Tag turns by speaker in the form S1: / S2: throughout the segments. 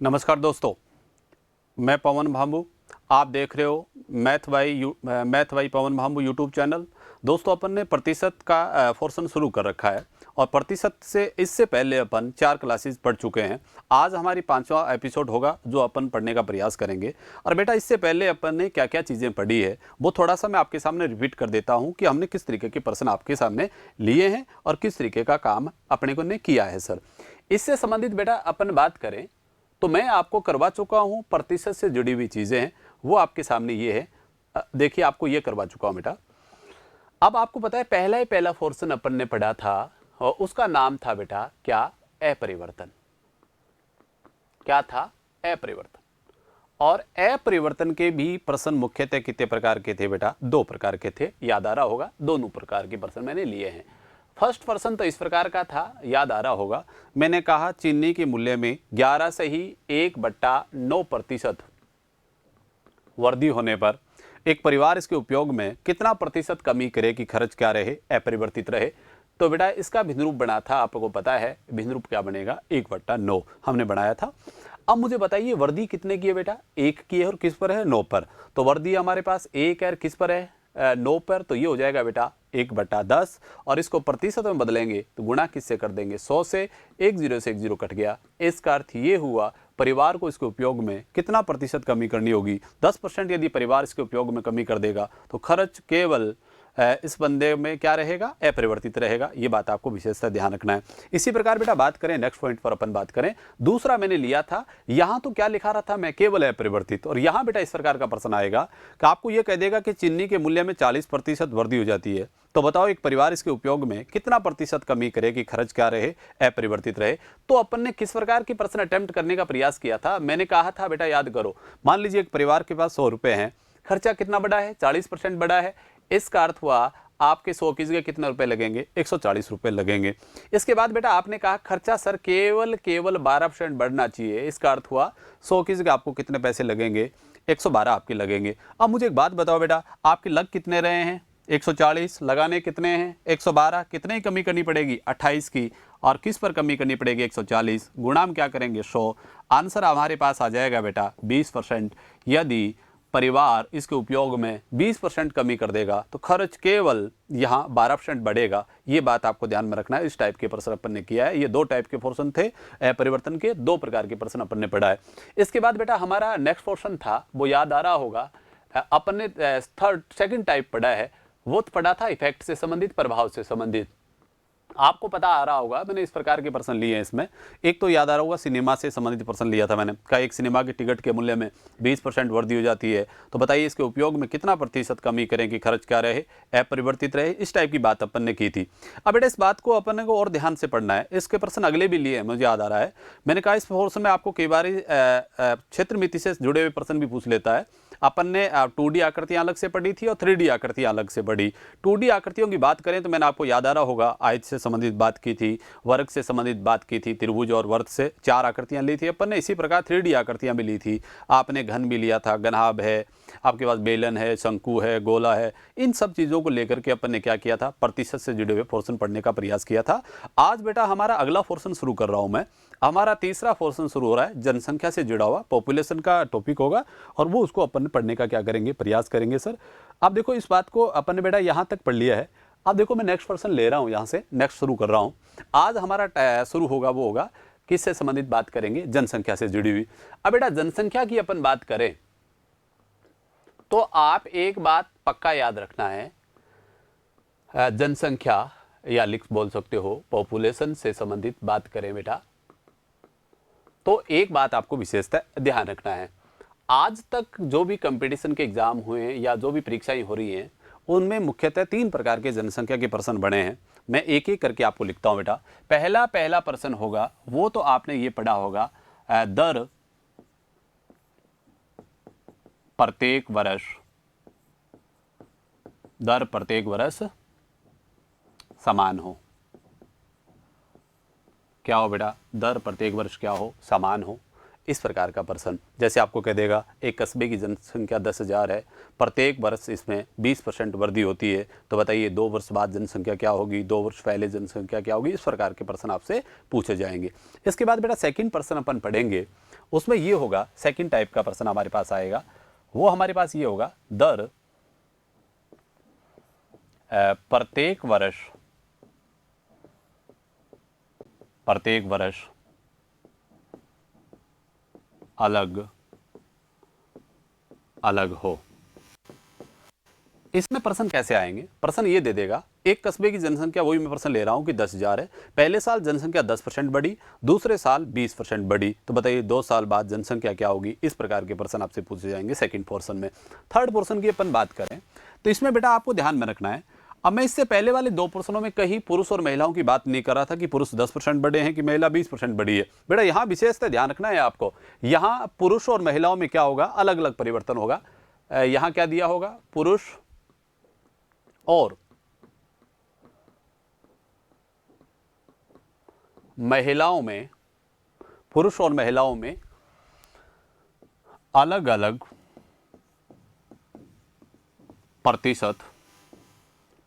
S1: नमस्कार दोस्तों, मैं पवन भांबू। आप देख रहे हो math by Pawan Bhambhu YouTube channel. दोस्तों, अपन ने प्रतिशत का पोर्शन शुरू कर रखा है और प्रतिशत से इससे पहले अपन 4 क्लासेस पढ़ चुके हैं। आज हमारी 5वां एपिसोड होगा जो अपन पढ़ने का प्रयास करेंगे। और बेटा, इससे पहले अपन ने क्या क्या चीज़ें पढ़ी है वो थोड़ा सा मैं आपके सामने रिपीट कर देता हूँ कि हमने किस तरीके के प्रश्न आपके सामने लिए हैं और किस तरीके का काम अपने को ने किया है। सर, इससे संबंधित बेटा अपन बात करें तो मैं आपको करवा चुका हूं प्रतिशत से जुड़ी हुई चीजें हैं वो आपके सामने ये है। देखिए, आपको ये करवा चुका हूं बेटा। अब आपको पता है पहला पोर्शन अपन ने पढ़ा था और उसका नाम था बेटा क्या? अपरिवर्तन। क्या था? अपरिवर्तन। और अपरिवर्तन के भी प्रश्न मुख्यतः कितने प्रकार के थे बेटा? 2 प्रकार के थे। याद आ रहा होगा, दोनों प्रकार के प्रश्न मैंने लिए हैं। फर्स्ट प्रश्न तो इस प्रकार का था, याद आ रहा होगा, मैंने कहा चीनी के मूल्य में 11 से ही 1/9% वृद्धि होने पर एक परिवार इसके उपयोग में कितना प्रतिशत कमी करे कि खर्च क्या रहे, अपरिवर्तित रहे। तो बेटा इसका भिन्न रूप बना था, आपको पता है भिन्न रूप क्या बनेगा? 1/9 हमने बनाया था। अब मुझे बताइए वृद्धि कितने की है बेटा? 1 की है और किस पर है? 9 पर। तो वृद्धि हमारे पास 1 है, किस पर है? 9 पर। तो ये हो जाएगा बेटा 1/10 और इसको प्रतिशत में बदलेंगे तो गुणा किससे कर देंगे? 100 से। 1 0 से 1 0 कट गया। इसका अर्थ ये हुआ परिवार को इसके उपयोग में कितना प्रतिशत कमी करनी होगी? 10% यदि परिवार इसके उपयोग में कमी कर देगा तो खर्च केवल इस बंदे में क्या रहेगा? अपरिवर्तित रहेगा। ये बात आपको विशेषता ध्यान रखना है। इसी प्रकार बेटा बात करें नेक्स्ट पॉइंट पर, अपन बात करें दूसरा मैंने लिया था। यहां तो क्या लिखा रहा था मैं? केवल अपरिवर्तित। और यहां बेटा इस प्रकार का प्रश्न आएगा कि आपको यह कह देगा कि चीनी के मूल्य में 40% वृद्धि हो जाती है, तो बताओ एक परिवार इसके उपयोग में कितना प्रतिशत कमी करे कि खर्च क्या रहे? अपरिवर्तित रहे। तो अपन ने किस प्रकार की प्रश्न अटेम्प्ट करने का प्रयास किया था? मैंने कहा था बेटा याद करो, मान लीजिए एक परिवार के पास 100 रुपए हैं, खर्चा कितना बड़ा है? 40% बड़ा है। इसका अर्थ हुआ आपके 100 की जगह कितने रुपए लगेंगे? 140 रुपए लगेंगे। इसके बाद बेटा आपने कहा खर्चा सर केवल 12% बढ़ना चाहिए। इसका अर्थ हुआ 100 की जगह आपको कितने पैसे लगेंगे? 112 आपके लगेंगे। अब मुझे एक बात बताओ बेटा, आपके लग कितने रहे हैं? 140। लगाने कितने हैं? 112। कितने की कमी करनी पड़ेगी? 28 की। और किस पर कमी करनी पड़ेगी? 140। गुणा हम क्या करेंगे? 100। आंसर हमारे पास आ जाएगा बेटा 20%। यदि परिवार इसके उपयोग में 20% कमी कर देगा तो खर्च केवल यहाँ 12% बढ़ेगा। ये बात आपको ध्यान में रखना है। इस टाइप के प्रश्न अपन ने किया है। ये 2 टाइप के पोर्शन थे, परिवर्तन के 2 प्रकार के प्रश्न अपन ने पढ़ा है। इसके बाद बेटा हमारा नेक्स्ट पोर्शन था, वो याद आ रहा होगा, अपन ने सेकंड टाइप पढ़ा है। वो पढ़ा था इफेक्ट से संबंधित, प्रभाव से संबंधित। आपको पता आ रहा होगा मैंने इस प्रकार के प्रश्न लिए हैं इसमें। एक तो याद आ रहा होगा सिनेमा से संबंधित प्रश्न लिया था मैंने, कहा एक सिनेमा के टिकट के मूल्य में 20% वृद्धि हो जाती है, तो बताइए इसके उपयोग में कितना प्रतिशत कमी करें कि खर्च क्या रहे? अपरिवर्तित रहे। इस टाइप की बात अपन ने की थी। अब बेटा इस बात को अपन को और ध्यान से पढ़ना है। इसके प्रश्न अगले भी लिए हैं, मुझे याद आ रहा है। मैंने कहा इस पोर्शन में आपको कई बार क्षेत्र मिति से जुड़े हुए प्रश्न भी पूछ लेता है। अपन ने 2D आकृतियां अलग से पढ़ी थी और 3D आकृतियां अलग से पढ़ी। 2D आकृतियों की बात करें तो मैंने आपको याद आ रहा होगा आयत से संबंधित बात की थी, वर्ग से संबंधित बात की थी, त्रिभुज और वर्ग से 4 आकृतियां ली थी अपन ने। इसी प्रकार 3D आकृतियां भी ली थी। आपने घन भी लिया था, घनाभ है, आपके पास बेलन है, शंकु है, गोला है। इन सब चीज़ों को लेकर के अपन ने क्या किया था? प्रतिशत से जुड़े हुए पोर्शन पढ़ने का प्रयास किया था। आज बेटा हमारा अगला पोर्शन शुरू कर रहा हूं मैं। हमारा तीसरा पोर्शन शुरू हो रहा है, जनसंख्या से जुड़ा हुआ पॉपुलेशन का टॉपिक होगा और वो उसको अपन पढ़ने का क्या करेंगे? प्रयास करेंगे सर। अब देखो इस बात को अपन ने बेटा यहाँ तक पढ़ लिया है। अब देखो मैं नेक्स्ट पर्सन ले रहा हूँ, यहाँ से नेक्स्ट शुरू कर रहा हूँ। आज हमारा शुरू होगा वो होगा किससे संबंधित बात करेंगे? जनसंख्या से जुड़ी हुई। अब बेटा जनसंख्या की अपन बात करें तो आप एक बात पक्का याद रखना है, जनसंख्या या लिख बोल सकते हो पॉपुलेशन से संबंधित बात करें बेटा तो एक बात आपको विशेषता ध्यान रखना है। आज तक जो भी कंपटीशन के एग्जाम हुए हैं या जो भी परीक्षाएं हो रही हैं उनमें मुख्यतः 3 प्रकार के जनसंख्या के प्रश्न बने हैं। मैं एक एक करके आपको लिखता हूं बेटा। पहला प्रश्न होगा वो तो आपने ये पढ़ा होगा, दर प्रत्येक वर्ष समान हो। क्या हो बेटा? दर प्रत्येक वर्ष क्या हो? समान हो। इस प्रकार का प्रश्न जैसे आपको कह देगा एक कस्बे की जनसंख्या 10,000 है, प्रत्येक वर्ष इसमें 20% वृद्धि होती है, तो बताइए 2 वर्ष बाद जनसंख्या क्या होगी? 2 वर्ष पहले जनसंख्या क्या होगी? इस प्रकार के प्रश्न आपसे पूछे जाएंगे। इसके बाद बेटा सेकंड प्रश्न अपन पढ़ेंगे उसमें ये होगा, सेकंड टाइप का प्रश्न हमारे पास आएगा, वो हमारे पास ये होगा, दर प्रत्येक वर्ष अलग अलग हो। इसमें प्रश्न कैसे आएंगे? प्रश्न ये दे देगा, एक कस्बे की जनसंख्या, वही मैं प्रश्न ले रहा हूं कि 10,000 है, पहले साल जनसंख्या 10% बढ़ी, दूसरे साल 20% बढ़ी, तो बताइए 2 साल बाद जनसंख्या क्या होगी? इस प्रकार के प्रश्न आपसे पूछे जाएंगे सेकंड पोर्शन में। थर्ड पोर्शन की अपन बात करें तो इसमें बेटा आपको ध्यान में रखना है, अब मैं इससे पहले वाले 2 प्रश्नों में कहीं पुरुष और महिलाओं की बात नहीं कर रहा था कि पुरुष 10% बढ़े हैं कि महिला 20% बढ़ी है। बेटा यहां विशेषतः ध्यान रखना है आपको, यहां पुरुष और महिलाओं में क्या होगा? अलग अलग परिवर्तन होगा। यहां क्या दिया होगा? पुरुष और महिलाओं में, पुरुष और महिलाओं में अलग अलग प्रतिशत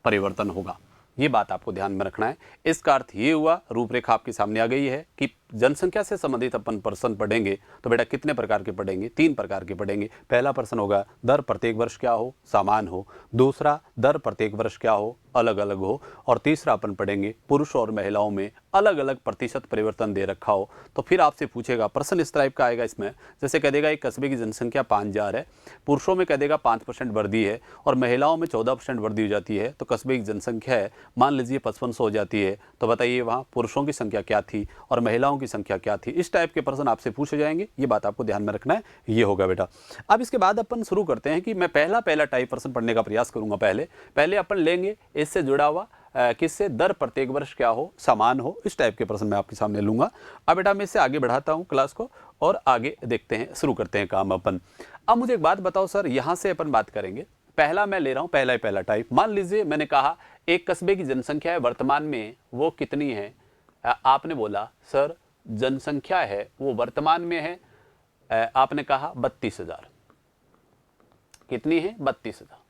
S1: परिवर्तन होगा। ये बात आपको ध्यान में रखना है। इसका अर्थ ये हुआ, रूपरेखा आपके सामने आ गई है कि जनसंख्या से संबंधित अपन प्रश्न पढ़ेंगे तो बेटा कितने प्रकार के पढ़ेंगे? 3 प्रकार के पढ़ेंगे। पहला प्रश्न होगा दर प्रत्येक वर्ष क्या हो? समान हो। दूसरा दर प्रत्येक वर्ष क्या हो? अलग अलग हो। और तीसरा अपन पढ़ेंगे पुरुष और महिलाओं में अलग अलग प्रतिशत परिवर्तन दे रखा हो। तो फिर आपसे पूछेगा, प्रश्न इस टाइप का आएगा इसमें, जैसे कह देगा एक कस्बे की जनसंख्या 5,000 है, पुरुषों में कह देगा 5% वृद्धि है और महिलाओं में 14% वृद्धि हो जाती है, तो कस्बे की जनसंख्या है मान लीजिए 5500 हो जाती है, तो बताइए वहाँ पुरुषों की संख्या क्या थी और महिलाओं की संख्या क्या थी? इस टाइप के प्रश्न आपसे पूछे जाएंगे, ये बात आपको ध्यान में रखना है। ये होगा बेटा। अब इसके बाद अपन शुरू करते हैं कि मैं पहला टाइप प्रश्न पढ़ने का प्रयास करूंगा। पहले अपन लेंगे इससे जुड़ा हुआ किससे? दर प्रत्येक वर्ष क्या हो? समान हो। इस टाइप के प्रश्न मैं आपके सामने लूंगा। अब बेटा मैं इससे आगे बढ़ाता हूं क्लास को और आगे देखते हैं, शुरू करते हैं काम अपन। अब मुझे एक बात बताओ सर, यहां से अपन बात करेंगे, पहला मैं ले रहा हूं पहला टाइप। मान लीजिए मैंने कहा एक कस्बे की जनसंख्या है वर्तमान में वो कितनी है? आपने बोला सर जनसंख्या है वो वर्तमान में है, आपने कहा 32,000। कितनी है? 32,000।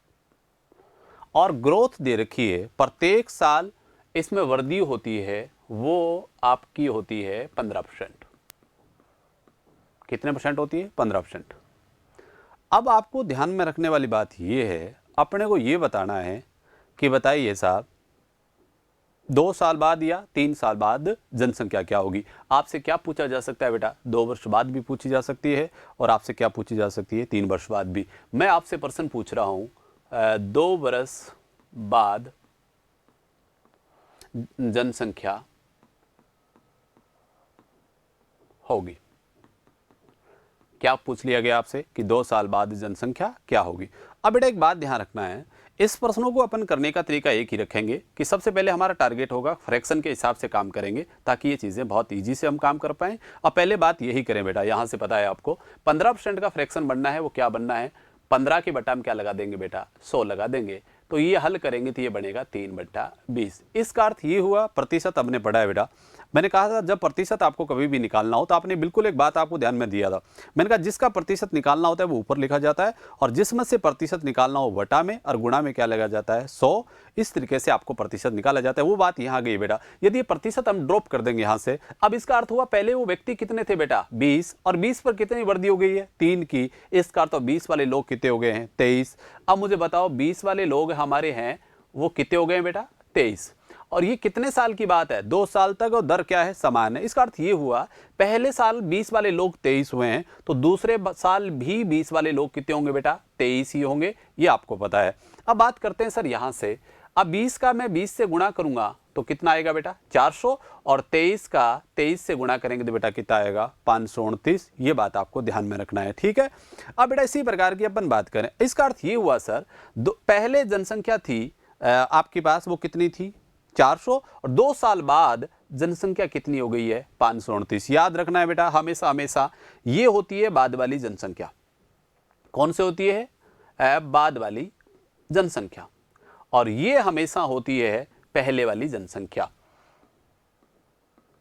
S1: और ग्रोथ दे रखी है, प्रत्येक साल इसमें वृद्धि होती है, वो आपकी होती है 15%। कितने परसेंट होती है? 15%। अब आपको ध्यान में रखने वाली बात यह है, अपने को यह बताना है कि बताइए साहब 2 साल बाद या 3 साल बाद जनसंख्या क्या होगी? आपसे क्या पूछा जा सकता है बेटा? 2 वर्ष बाद भी पूछी जा सकती है और आपसे क्या पूछी जा सकती है? 3 वर्ष बाद भी। मैं आपसे प्रश्न पूछ रहा हूं 2 वर्ष बाद जनसंख्या होगी। क्या पूछ लिया गया आपसे कि 2 साल बाद जनसंख्या क्या होगी? अब बेटा एक बात ध्यान रखना है, इस प्रश्नों को अपन करने का तरीका एक ही रखेंगे कि सबसे पहले हमारा टारगेट होगा फ्रैक्शन के हिसाब से काम करेंगे ताकि ये चीज़ें बहुत इजी से हम काम कर पाएं। और पहले बात यही करें बेटा, यहाँ से पता है आपको 15% का फ्रैक्शन बनना है, वो क्या बनना है? 15 के बटा में क्या लगा देंगे बेटा? 100 लगा देंगे। तो ये हल करेंगे तो ये बनेगा 3/20। इसका अर्थ ये हुआ, प्रतिशत हमने पढ़ा है बेटा। मैंने कहा था जब प्रतिशत आपको कभी भी निकालना हो तो आपने बिल्कुल एक बात आपको ध्यान में दिया था, मैंने कहा जिसका प्रतिशत निकालना होता है वो ऊपर लिखा जाता है और जिसमें से प्रतिशत निकालना हो बटा में और गुणा में क्या लगा जाता है? 100। इस तरीके से आपको प्रतिशत निकाला जाता है। वो बात यहाँ गई बेटा। यदि ये प्रतिशत हम ड्रॉप कर देंगे यहाँ से, अब इसका अर्थ हुआ पहले वो व्यक्ति कितने थे बेटा? 20, और 20 पर कितनी वृद्धि हो गई है? 3 की। इसका अर्थ 20 वाले लोग कितने हो गए हैं? 23। अब मुझे बताओ 20 वाले लोग हमारे हैं वो कितने हो गए बेटा? 23। और ये कितने साल की बात है? 2 साल तक, और दर क्या है? समान है। इसका अर्थ ये हुआ पहले साल 20 वाले लोग 23 हुए हैं तो दूसरे साल भी 20 वाले लोग कितने होंगे बेटा? 23 ही होंगे। ये आपको पता है। अब बात करते हैं सर यहां से, अब 20 का मैं 20 से गुणा करूंगा तो कितना आएगा बेटा? 400। और 23 का 23 से गुणा करेंगे तो बेटा कितना आएगा? 529। ये बात आपको ध्यान में रखना है, ठीक है। अब बेटा इसी प्रकार की अपन बात करें, इसका अर्थ ये हुआ सर पहले जनसंख्या थी आपके पास वो कितनी थी? 400। और 2 साल बाद जनसंख्या कितनी हो गई है? 529। याद रखना है बेटा हमेशा हमेशा, ये होती है बाद वाली जनसंख्या। कौन से होती है? बाद वाली जनसंख्या। और ये हमेशा होती है पहले वाली जनसंख्या।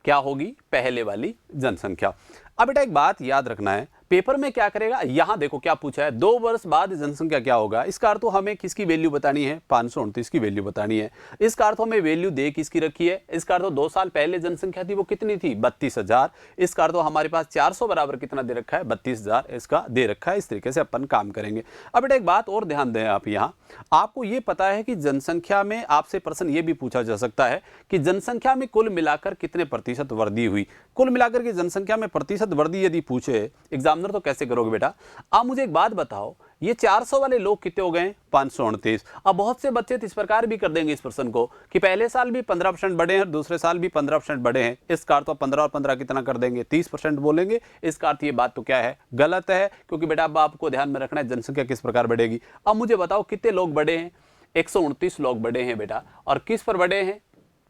S1: क्या होगी? पहले वाली जनसंख्या। अब बेटा एक बात याद रखना है, पेपर में क्या करेगा, यहां देखो क्या पूछा है, 2 वर्ष बाद जनसंख्या क्या होगा। इसका अर्थ तो हमें किसकी वैल्यू बतानी है, 529 की वैल्यू बतानी है। इसका अर्थ हमें वैल्यू दे किसकी रखी है, इसका अर्थ 2 साल पहले जनसंख्या थी वो कितनी थी, 32,000। इसका अर्थ हमारे पास 400 बराबर कितना दे रखा है, 32,000 इसका दे रखा है। इस तरीके से अपन काम करेंगे। अब बेटा एक बात और ध्यान दें आप, यहाँ आपको ये पता है कि जनसंख्या में आपसे प्रश्न ये भी पूछा जा सकता है कि जनसंख्या में कुल मिलाकर कितने प्रतिशत वृद्धि हुई। कुल मिलाकर की जनसंख्या में प्रतिशत वृद्धि यदि पूछे एग्जामिनर तो कैसे करोगे बेटा। आप मुझे एक बात बताओ, ये 400 वाले लोग कितने हो गए, 529। अब बहुत से बच्चे तो इस प्रकार भी कर देंगे इस प्रश्न को कि पहले साल भी 15% बढ़े हैं, दूसरे साल भी 15% बढ़े हैं। इसका अर्थ तो 15 और 15 कितना कर देंगे, 30% बोलेंगे। इसका अर्थ ये बात तो क्या है, गलत है, क्योंकि बेटा अब आपको ध्यान में रखना है जनसंख्या किस प्रकार बढ़ेगी। अब मुझे बताओ कितने लोग बढ़े हैं, 129 लोग बढ़े हैं बेटा, और किस पर बढ़े हैं,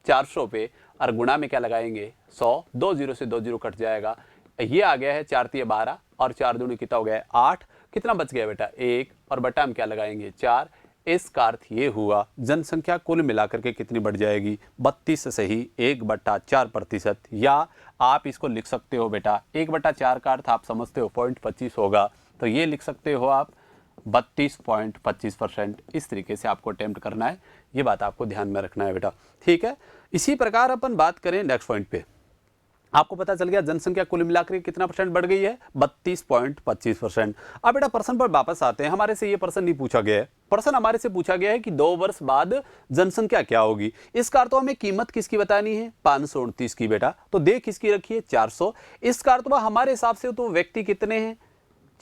S1: 400 पे, और गुणा में क्या लगाएंगे, 100। 2 जीरो से 2 जीरो कट जाएगा, ये आ गया है 4 तिया 12 और 4 दूनी कितना हो गया है 8। कितना बच गया बेटा 1, और बटा में क्या लगाएंगे 4। इसका अर्थ ये हुआ जनसंख्या कुल मिलाकर के कितनी बढ़ जाएगी, 32 से ही 1/4%। या आप इसको लिख सकते हो बेटा 1/4 का अर्थ आप समझते हो 0.25 होगा, तो ये लिख सकते हो आप 32.25%। इस तरीके से आपको अटेम्प्ट करना है, ये बात आपको ध्यान में रखना है बेटा, ठीक है। इसी प्रकार अपन बात करें नेक्स्ट पॉइंट पे, आपको पता चल गया जनसंख्या कुल मिलाकर कितना परसेंट बढ़ गई है, 32.25%। अब बेटा प्रश्न पर वापस आते हैं, हमारे से ये प्रश्न नहीं पूछा गया है। प्रश्न हमारे से पूछा गया है कि 2 वर्ष बाद जनसंख्या क्या होगी। इसका अर्थ हमें कीमत किसकी बतानी है, 529 की बेटा, तो दे किसकी रखी है 400। इसका अर्थ हमारे हिसाब से तो व्यक्ति कितने हैं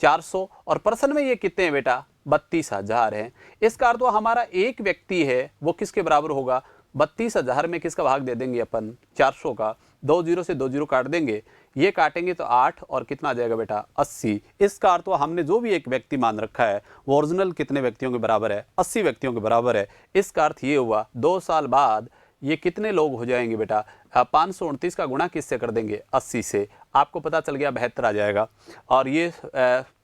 S1: 400, और प्रश्न में ये कितने हैं बेटा 32,000 है। इसका अर्थ हमारा एक व्यक्ति है वो किसके बराबर होगा, 32,000 में किसका भाग दे देंगे अपन 400 का, 2 जीरो से 2 जीरो काट देंगे, ये काटेंगे तो 8, और कितना आ जाएगा बेटा 80। इसका अर्थ हमने जो भी एक व्यक्ति मान रखा है वो ओरिजिनल कितने व्यक्तियों के बराबर है, 80 व्यक्तियों के बराबर है। इसका अर्थ ये हुआ 2 साल बाद ये कितने लोग हो जाएंगे बेटा, 529 का गुणा किससे कर देंगे 80 से, आपको पता चल गया 72 आ जाएगा, और ये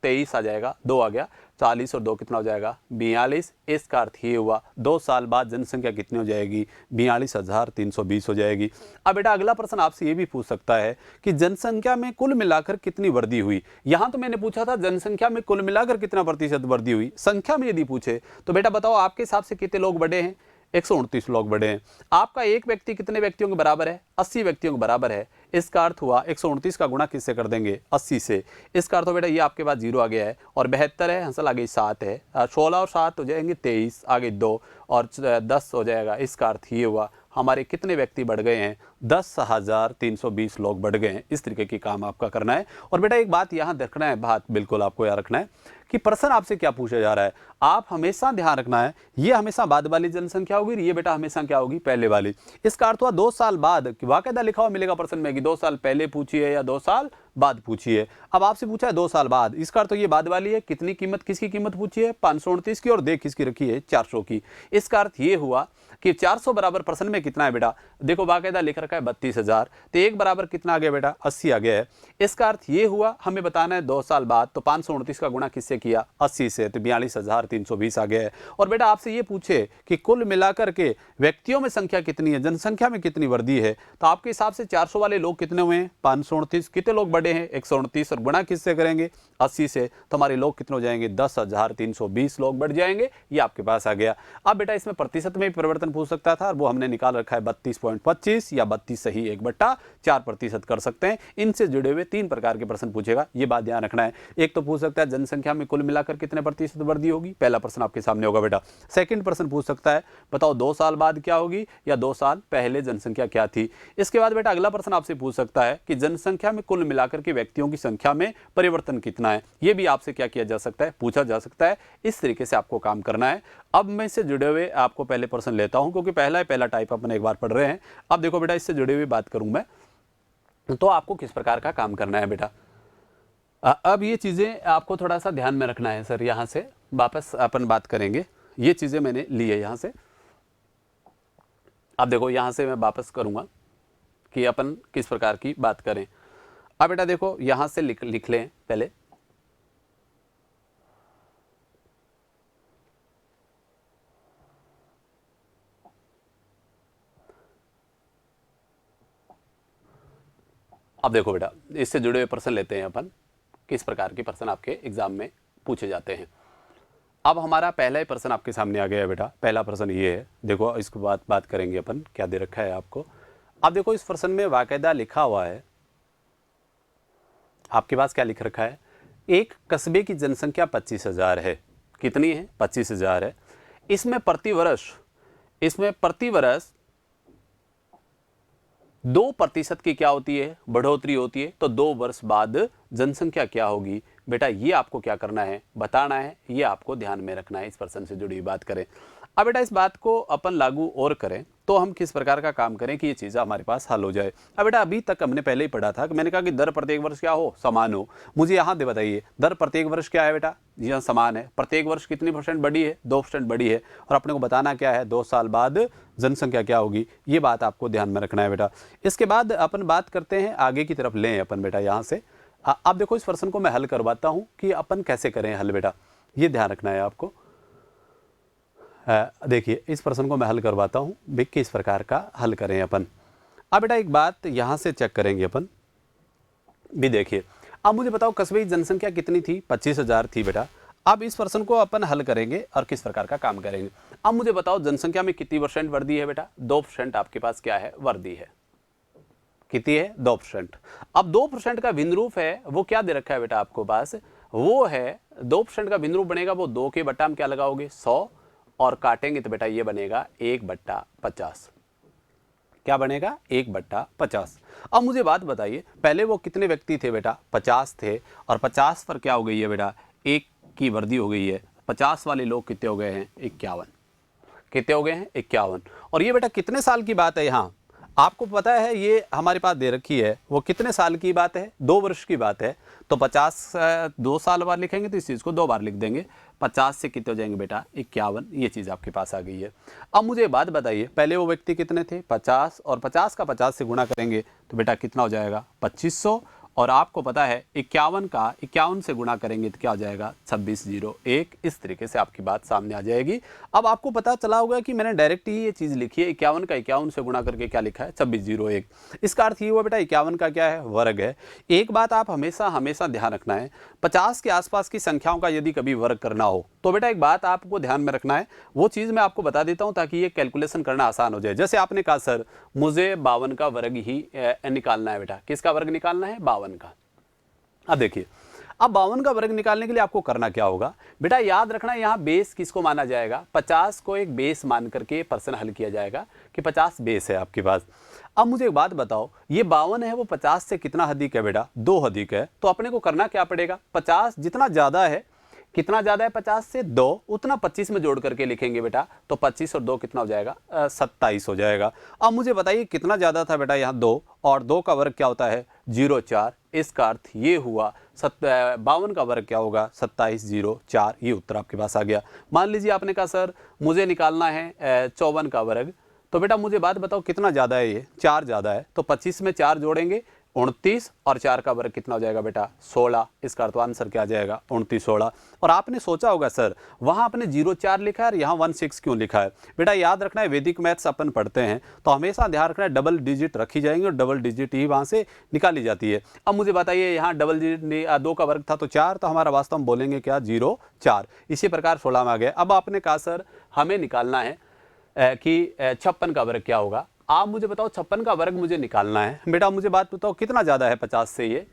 S1: 23 आ जाएगा, 2 आ गया, 40 और 2 कितना हो जाएगा 42। इसका अर्थ ये हुआ 2 साल बाद जनसंख्या कितनी हो जाएगी, 42,320 हो जाएगी। अब बेटा अगला प्रश्न आपसे ये भी पूछ सकता है कि जनसंख्या में कुल मिलाकर कितनी वृद्धि हुई। यहां तो मैंने पूछा था जनसंख्या में कुल मिलाकर कितना प्रतिशत वृद्धि हुई, संख्या में यदि पूछे तो बेटा बताओ आपके हिसाब से कितने लोग बढ़े हैं, 129 लोग बढ़े हैं। आपका एक व्यक्ति कितने व्यक्तियों के बराबर है, 80 व्यक्तियों के बराबर है। इसका अर्थ हुआ 129 का गुणा किससे कर देंगे 80 से। इसका अर्थ हो बेटा ये आपके पास 0 आ गया है, और 72 है, हंसल आ गई 7 है, 16 और 7 हो जाएंगे 23, आगे 2 और 10 हो जाएगा। इसका अर्थ ये हुआ हमारे कितने व्यक्ति बढ़ गए हैं, 10,320 लोग बढ़ गए हैं। इस तरीके की काम आपका करना है। और बेटा एक बात यहाँ देखना है, बात बिल्कुल आपको याद रखना है कि प्रश्न आपसे क्या पूछा जा रहा है। आप हमेशा ध्यान रखना है ये हमेशा बाद वाली जनसंख्या होगी, ये बेटा हमेशा क्या होगी पहले वाली। इसका अर्थ हुआ 2 साल बाद, वाकायदा लिखा हुआ मिलेगा प्रश्न में कि 2 साल पहले पूछिए या 2 साल बाद पूछिए। अब आपसे पूछा है 2 साल बाद, इसका अर्थ तो ये बाद वाली है। कितनी कीमत, किसकी कीमत पूछी है 529 की, और दे किसकी रखी है 400 की। इसका अर्थ ये हुआ कि 400 बराबर प्रश्न में कितना है बेटा, देखो बाकायदा लिख रखा है 32,000, तो 1 बराबर कितना आ गया बेटा 80 आ गया है। इसका अर्थ ये हुआ हमें बताना है 2 साल बाद, तो 529 का गुणा किससे किया 80 से, तो 42,320 आ गया है। और बेटा आपसे ये पूछे कि कुल मिलाकर के व्यक्तियों में संख्या कितनी है, जनसंख्या में कितनी वृद्धि है, तो आपके हिसाब से 400 वाले लोग कितने हुए हैं 529, कितने लोग बढ़े हैं 129, और गुणा किससे करेंगे 80 से, तो हमारे लोग कितने हो जाएंगे 10,320 लोग बढ़ जाएंगे। ये आपके पास आ गया। अब बेटा इसमें प्रतिशत में परिवर्तन पूछ सकता था, और वो हमने निकाल रखा है 32.25 या 32 सही 1/4% कर सकते हैं। इनसे जुड़े हुए 3 प्रकार के प्रश्न पूछेगा, ये बात ध्यान रखना है। एक तो पूछ सकता है जनसंख्या में कुल मिलाकर कितने प्रतिशत वृद्धि होगी, पहला प्रश्न आपके सामने होगा बेटा। सेकंड प्रश्न पूछ सकता है बताओ 2 साल बाद क्या होगी, या 2 साल पहले जनसंख्या क्या थी। इसके बाद बेटा अगला प्रश्न आपसे पूछ सकता है कि जनसंख्या में कुल मिलाकर के व्यक्तियों की संख्या में परिवर्तन कितना है। यह भी आपसे क्या किया जा सकता है, पूछा जा सकता है। इस तरीके से आपको काम करना है। अब मैं इससे जुड़े हुए आपको पहले प्रश्न लेता हूं, क्योंकि पहला टाइप अपन एक बार पढ़ रहे हैं। अब देखो बेटा इससे जुड़े हुए बात करूं मैं, तो आपको किस प्रकार का काम करना है बेटा। अब ये चीजें आपको थोड़ा सा ध्यान में रखना है सर। यहां से वापस अपन बात करेंगे, ये चीजें मैंने ली है यहां से। अब देखो यहां से मैं वापस करूंगा कि अपन किस प्रकार की बात करें। अब बेटा देखो यहां से लिख लें पहले। अब देखो बेटा इससे जुड़े हुए प्रश्न लेते हैं अपन किस प्रकार के प्रश्न आपके एग्जाम में पूछे जाते हैं। अब हमारा पहला ही प्रश्न आपके सामने आ गया है बेटा। पहला प्रश्न ये है, देखो इसके बाद बात करेंगे अपन, क्या दे रखा है आपको। अब देखो इस प्रश्न में बाकायदा लिखा हुआ है, आपके पास क्या लिख रखा है, एक कस्बे की जनसंख्या 25,000 है। कितनी है? 25,000 है। इसमें प्रति वर्ष 2% की क्या होती है? बढ़ोतरी होती है। तो 2 वर्ष बाद जनसंख्या क्या होगी? बेटा ये आपको क्या करना है? बताना है, ये आपको ध्यान में रखना है। इस प्रश्न से जुड़ी हुई बात करें। अब बेटा इस बात को अपन लागू और करें तो हम किस प्रकार का काम करें कि ये चीज़ हमारे पास हल हो जाए। अब बेटा अभी तक हमने पहले ही पढ़ा था कि मैंने कहा कि दर प्रत्येक वर्ष क्या हो? समान हो। मुझे यहाँ दे बताइए, दर प्रत्येक वर्ष क्या है बेटा? यहाँ समान है। प्रत्येक वर्ष कितनी % बढ़ी है? 2% बढ़ी है। और अपने को बताना क्या है? 2 साल बाद जनसंख्या क्या होगी? ये बात आपको ध्यान में रखना है बेटा। इसके बाद अपन बात करते हैं आगे की तरफ, लें अपन बेटा यहाँ से। अब देखो इस प्रश्न को मैं हल करवाता हूँ कि अपन कैसे करें हल बेटा, ये ध्यान रखना है आपको। देखिए इस प्रश्न को मैं हल करवाता हूँ भी किस प्रकार का हल करें अपन। अब बेटा एक बात यहाँ से चेक करेंगे अपन भी। देखिए अब मुझे बताओ कस्बे की जनसंख्या कितनी थी? 25,000 थी बेटा। अब इस प्रश्न को अपन हल करेंगे और किस प्रकार का काम करेंगे। अब मुझे बताओ जनसंख्या में कितनी % वृद्धि है बेटा? 2% आपके पास क्या है? वृद्धि है। कितनी है? 2%। अब 2% का भिन्न रूप है वो क्या दे रखा है बेटा आपको पास? वो है 2% का भिन्न रूप बनेगा वो 2 के बट्टा में क्या लगाओगे? 100 और काटेंगे तो बेटा ये बनेगा 1/50। क्या बनेगा? 1/50। अब मुझे बात बताइए, पहले वो कितने व्यक्ति थे बेटा? 50 थे। और 50 पर क्या हो गई है बेटा? 1 की वृद्धि हो गई है। 50 वाले लोग कितने हो गए हैं? 51। कितने हो गए हैं? 51। और ये बेटा कितने साल की बात है? यहाँ आपको पता है ये हमारे पास दे रखी है, वो कितने साल की बात है? 2 वर्ष की बात है। तो 50 2 साल बाद लिखेंगे तो इस चीज़ को 2 बार लिख देंगे। 50 से कितने हो जाएंगे बेटा? 51। ये चीज़ आपके पास आ गई है। अब मुझे बात बताइए, पहले वो व्यक्ति कितने थे? 50। और 50 का 50 से गुणा करेंगे तो बेटा कितना हो जाएगा? 2500। और आपको पता है 51 का 51 से गुणा करेंगे तो क्या हो जाएगा? 2601। इस तरीके से आपकी बात सामने आ जाएगी। अब आपको पता चला होगा कि मैंने डायरेक्ट ही ये चीज़ लिखी है। 51 का 51 से गुणा करके क्या लिखा है? 2601। इसका अर्थ ये हुआ बेटा 51 का क्या है? वर्ग है। एक बात आप हमेशा ध्यान रखना है, 50 के आसपास की संख्याओं का यदि कभी वर्ग करना हो तो बेटा एक बात आपको ध्यान में रखना है, वो चीज़ मैं आपको बता देता हूँ ताकि ये कैलकुलेशन करना आसान हो जाए। जैसे आपने कहा सर मुझे 52 का वर्ग ही निकालना है बेटा। किसका वर्ग निकालना है? 52 का। अब देखिए अब 52 का वर्ग निकालने के लिए आपको करना क्या होगा बेटा? याद रखना यहाँ बेस किसको माना जाएगा? 50 को एक बेस मान करके प्रश्न हल किया जाएगा कि 50 बेस है आपके पास। अब मुझे एक बात बताओ, ये 52 है वो 50 से कितना अधिक है बेटा? 2 अधिक है। तो अपने को करना क्या पड़ेगा? 50 जितना ज़्यादा है, कितना ज़्यादा है? 50 से 2, उतना 25 में जोड़ करके लिखेंगे बेटा। तो 25 और 2 कितना हो जाएगा? 27 हो जाएगा। अब मुझे बताइए कितना ज़्यादा था बेटा? यहाँ 2, और 2 का वर्ग क्या होता है? 04। इसका अर्थ ये हुआ 52 का वर्ग क्या होगा? 2704। ये उत्तर आपके पास आ गया। मान लीजिए आपने कहा सर मुझे निकालना है 54 का वर्ग। तो बेटा मुझे बात बताओ कितना ज़्यादा है? ये 4 ज़्यादा है। तो 25 में 4 जोड़ेंगे 29, और 4 का वर्ग कितना हो जाएगा बेटा? 16। इसका अर्थ आंसर क्या आ जाएगा? 29 16। और आपने सोचा होगा सर वहाँ आपने 04 लिखा है और यहाँ 16 क्यों लिखा है? बेटा याद रखना है वैदिक मैथ्स अपन पढ़ते हैं तो हमेशा ध्यान रखना है डबल डिजिट रखी जाएंगी और डबल डिजिट ही वहाँ से निकाली जाती है। अब मुझे बताइए यहाँ डबल डिजिट 2 का वर्ग था तो 4, तो हमारा वास्तव में बोलेंगे क्या? 04। इसी प्रकार 16 में आ गया। अब आपने कहा सर हमें निकालना है कि 56 का वर्ग क्या होगा? आप मुझे बताओ 56 का वर्ग मुझे निकालना है। बेटा मुझे बात बताओ कितना ज़्यादा है 50 से? ये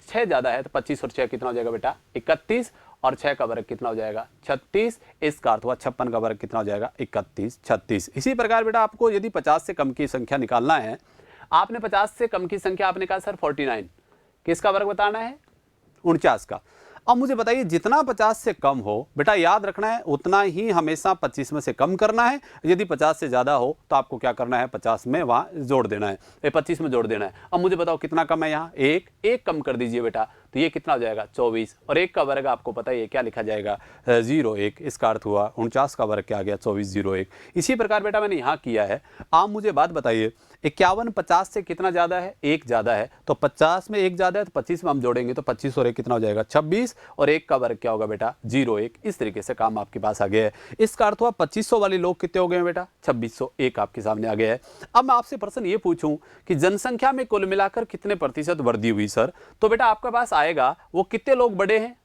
S1: 6 ज़्यादा है। तो 25 और 6 कितना हो जाएगा बेटा? 31। और 6 का वर्ग कितना हो जाएगा? 36। इसका अर्थ हुआ 56 का वर्ग कितना हो जाएगा? 31 36। इसी प्रकार बेटा आपको यदि 50 से कम की संख्या निकालना है, आपने 50 से कम की संख्या आपने कहा सर 49, किसका वर्ग बताना है? 49 का। अब मुझे बताइए जितना 50 से कम हो बेटा याद रखना है उतना ही हमेशा 25 में से कम करना है। यदि 50 से ज़्यादा हो तो आपको क्या करना है? 50 में वहाँ जोड़ देना है, 25 में जोड़ देना है। अब मुझे बताओ कितना कम है? यहाँ 1 कम कर दीजिए बेटा। तो ये कितना हो जाएगा? 24। और 1 का वर्ग आपको पता है क्या लिखा जाएगा? 01। इसका अर्थ हुआ 49 का वर्ग क्या आ गया? 2401। इसी प्रकार बेटा मैंने यहाँ किया है। आप मुझे बात बताइए 51 50 से कितना ज़्यादा है? 1 ज़्यादा है। तो 50 में 1 ज़्यादा है तो 25 में हम जोड़ेंगे तो 25 और 1 कितना हो जाएगा? 26। और 1 का वर्ग क्या होगा बेटा 0 1। इस तरीके से काम आपके पास आ गया है। इसका अर्थ हुआ 2500 वाले लोग कितने हो गए बेटा 2601 आपके सामने आ गया है। अब मैं आपसे प्रश्न ये पूछूं कि जनसंख्या में कुल मिलाकर कितने प्रतिशत वृद्धि हुई सर, तो बेटा आपके पास आएगा वो कितने लोग बढ़े हैं